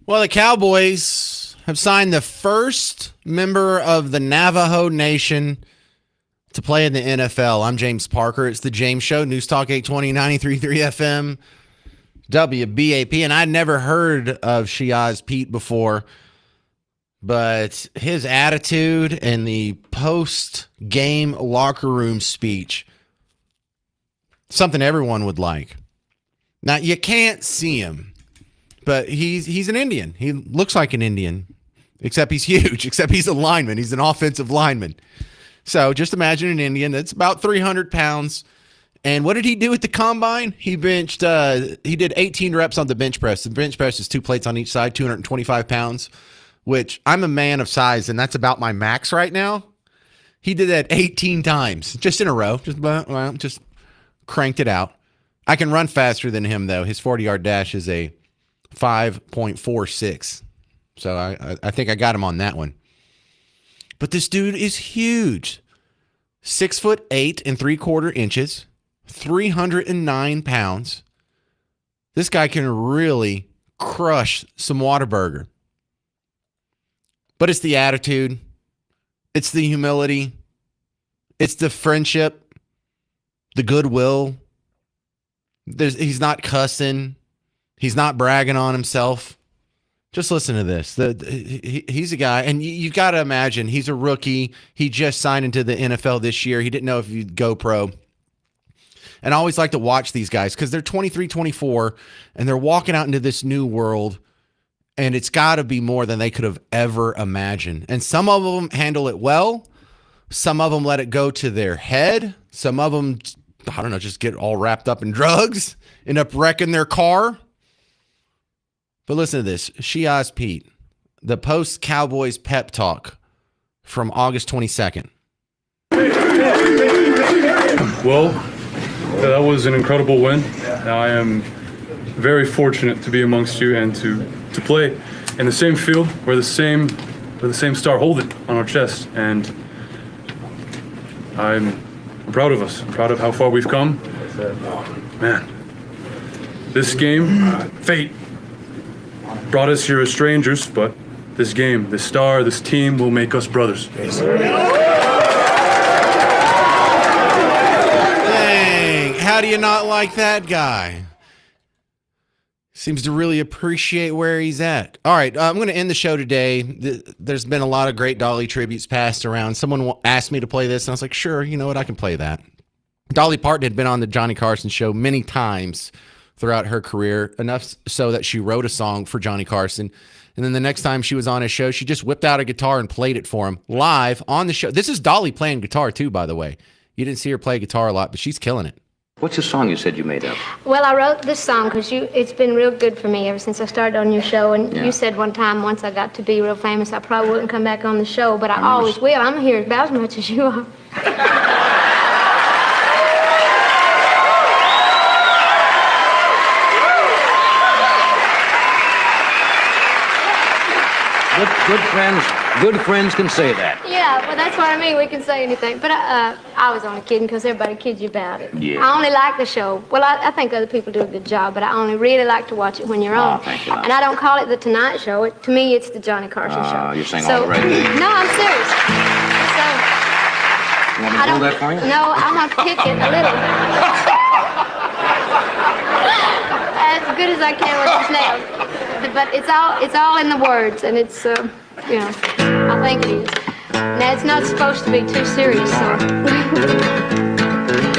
Well, the Cowboys have signed the first member of the Navajo Nation to play in the NFL. I'm James Parker. It's the James Show, News Talk 820, 93.3 FM, WBAP. And I'd never heard of Shiaz Pete before, but his attitude and the post-game locker room speech, something everyone would like. Now, you can't see him, but he's an Indian. He looks like an Indian, except he's huge, except he's a lineman. He's an offensive lineman. So just imagine an Indian that's about 300 pounds. And what did he do at the combine? He benched, he did 18 reps on the bench press. The bench press is 2 plates on each side, 225 pounds, which I'm a man of size, and that's about my max right now. He did that 18 times, just in a row, just cranked it out. I can run faster than him, though. His 40-yard dash is a 5.46. So I think I got him on that one. But this dude is huge. 6'8" and 3/4 inches, 309 pounds. This guy can really crush some Whataburger. But it's the attitude. It's the humility. It's the friendship, the goodwill. He's not cussing. He's not bragging on himself. Just listen to this. He's a guy, and you've got to imagine, he's a rookie. He just signed into the NFL this year. He didn't know if he'd go pro. And I always like to watch these guys because they're 23, 24, and they're walking out into this new world, and it's got to be more than they could have ever imagined. And some of them handle it well. Some of them let it go to their head. Some of them, I don't know, just get all wrapped up in drugs, end up wrecking their car. But listen to this. Shiaz Pete, the post-Cowboys pep talk from August 22nd. Well, that was an incredible win. I am very fortunate to be amongst you and to play in the same field where the same star hold it on our chest. And I'm proud of us. I'm proud of how far we've come. Man, this game, fate, brought us here as strangers, but this game, this star, this team will make us brothers. Dang, how do you not like that guy? Seems to really appreciate where he's at. All right, I'm going to end the show today. There's been a lot of great Dolly tributes passed around. Someone asked me to play this, and I was like, sure, you know what, I can play that. Dolly Parton had been on the Johnny Carson show many times throughout her career, enough so that she wrote a song for Johnny Carson. And then the next time she was on his show, she just whipped out a guitar and played it for him live on the show. This is Dolly playing guitar too, by the way. You didn't see her play guitar a lot, but she's killing it. What's the song you said you made up? Well, I wrote this song because it's been real good for me ever since I started on your show. And you said one time, once I got to be real famous, I probably wouldn't come back on the show, but I always will. I'm here about as much as you are. Good friends can say that. Yeah, well, that's what I mean. We can say anything. But I was only kidding because everybody kids you about it. Yeah. I only like the show. Well, I think other people do a good job, but I only really like to watch it when you're on. Thank you. And I don't call it the Tonight Show. To me, it's the Johnny Carson show. You're saying all the right things. No, I'm serious. So, You want me to hold that for you? no, I'm going to pick it a little. As good as I can with these nails. But it's all in the words, and it's, I think it is. Now, it's not supposed to be too serious, so.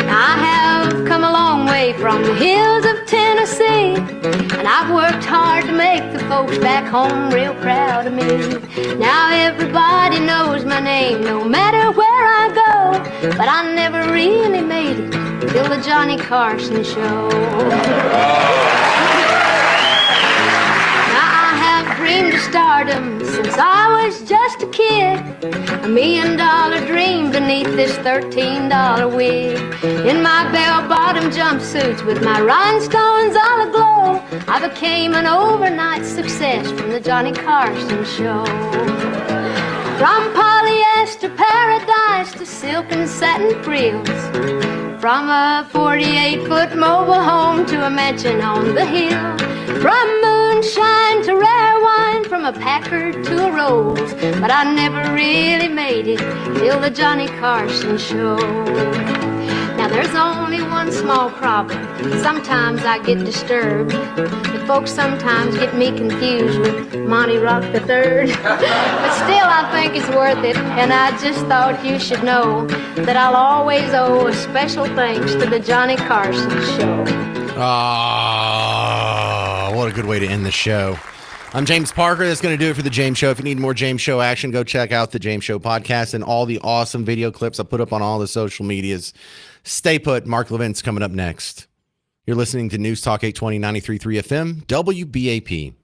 I have come a long way from the hills of Tennessee, and I've worked hard to make the folks back home real proud of me. Now everybody knows my name, no matter where I go, but I never really made it till the Johnny Carson show. Dreamed of stardom since I was just a kid. $1 million dream beneath this $13 wig. In my bell-bottom jumpsuits with my rhinestones all aglow, I became an overnight success from the Johnny Carson show. From polyester paradise nice to silk and satin frills. From a 48-foot mobile home to a mansion on the hill. From moonshine to rare wine, from a Packard to a Rose. But I never really made it till the Johnny Carson show. Now there's only one small problem. Sometimes I get disturbed. The folks sometimes get me confused with Monty Rock the Third. But still I think it's worth it, and I just thought you should know that I'll always owe a special thanks to the Johnny Carson Show. Ah, what a good way to end the show. I'm James Parker. That's going to do it for the James Show. If you need more James Show action, go check out the James Show podcast and all the awesome video clips I put up on all the social medias. Stay put. Mark Levin's coming up next. You're listening to News Talk 820 93.3 FM, WBAP.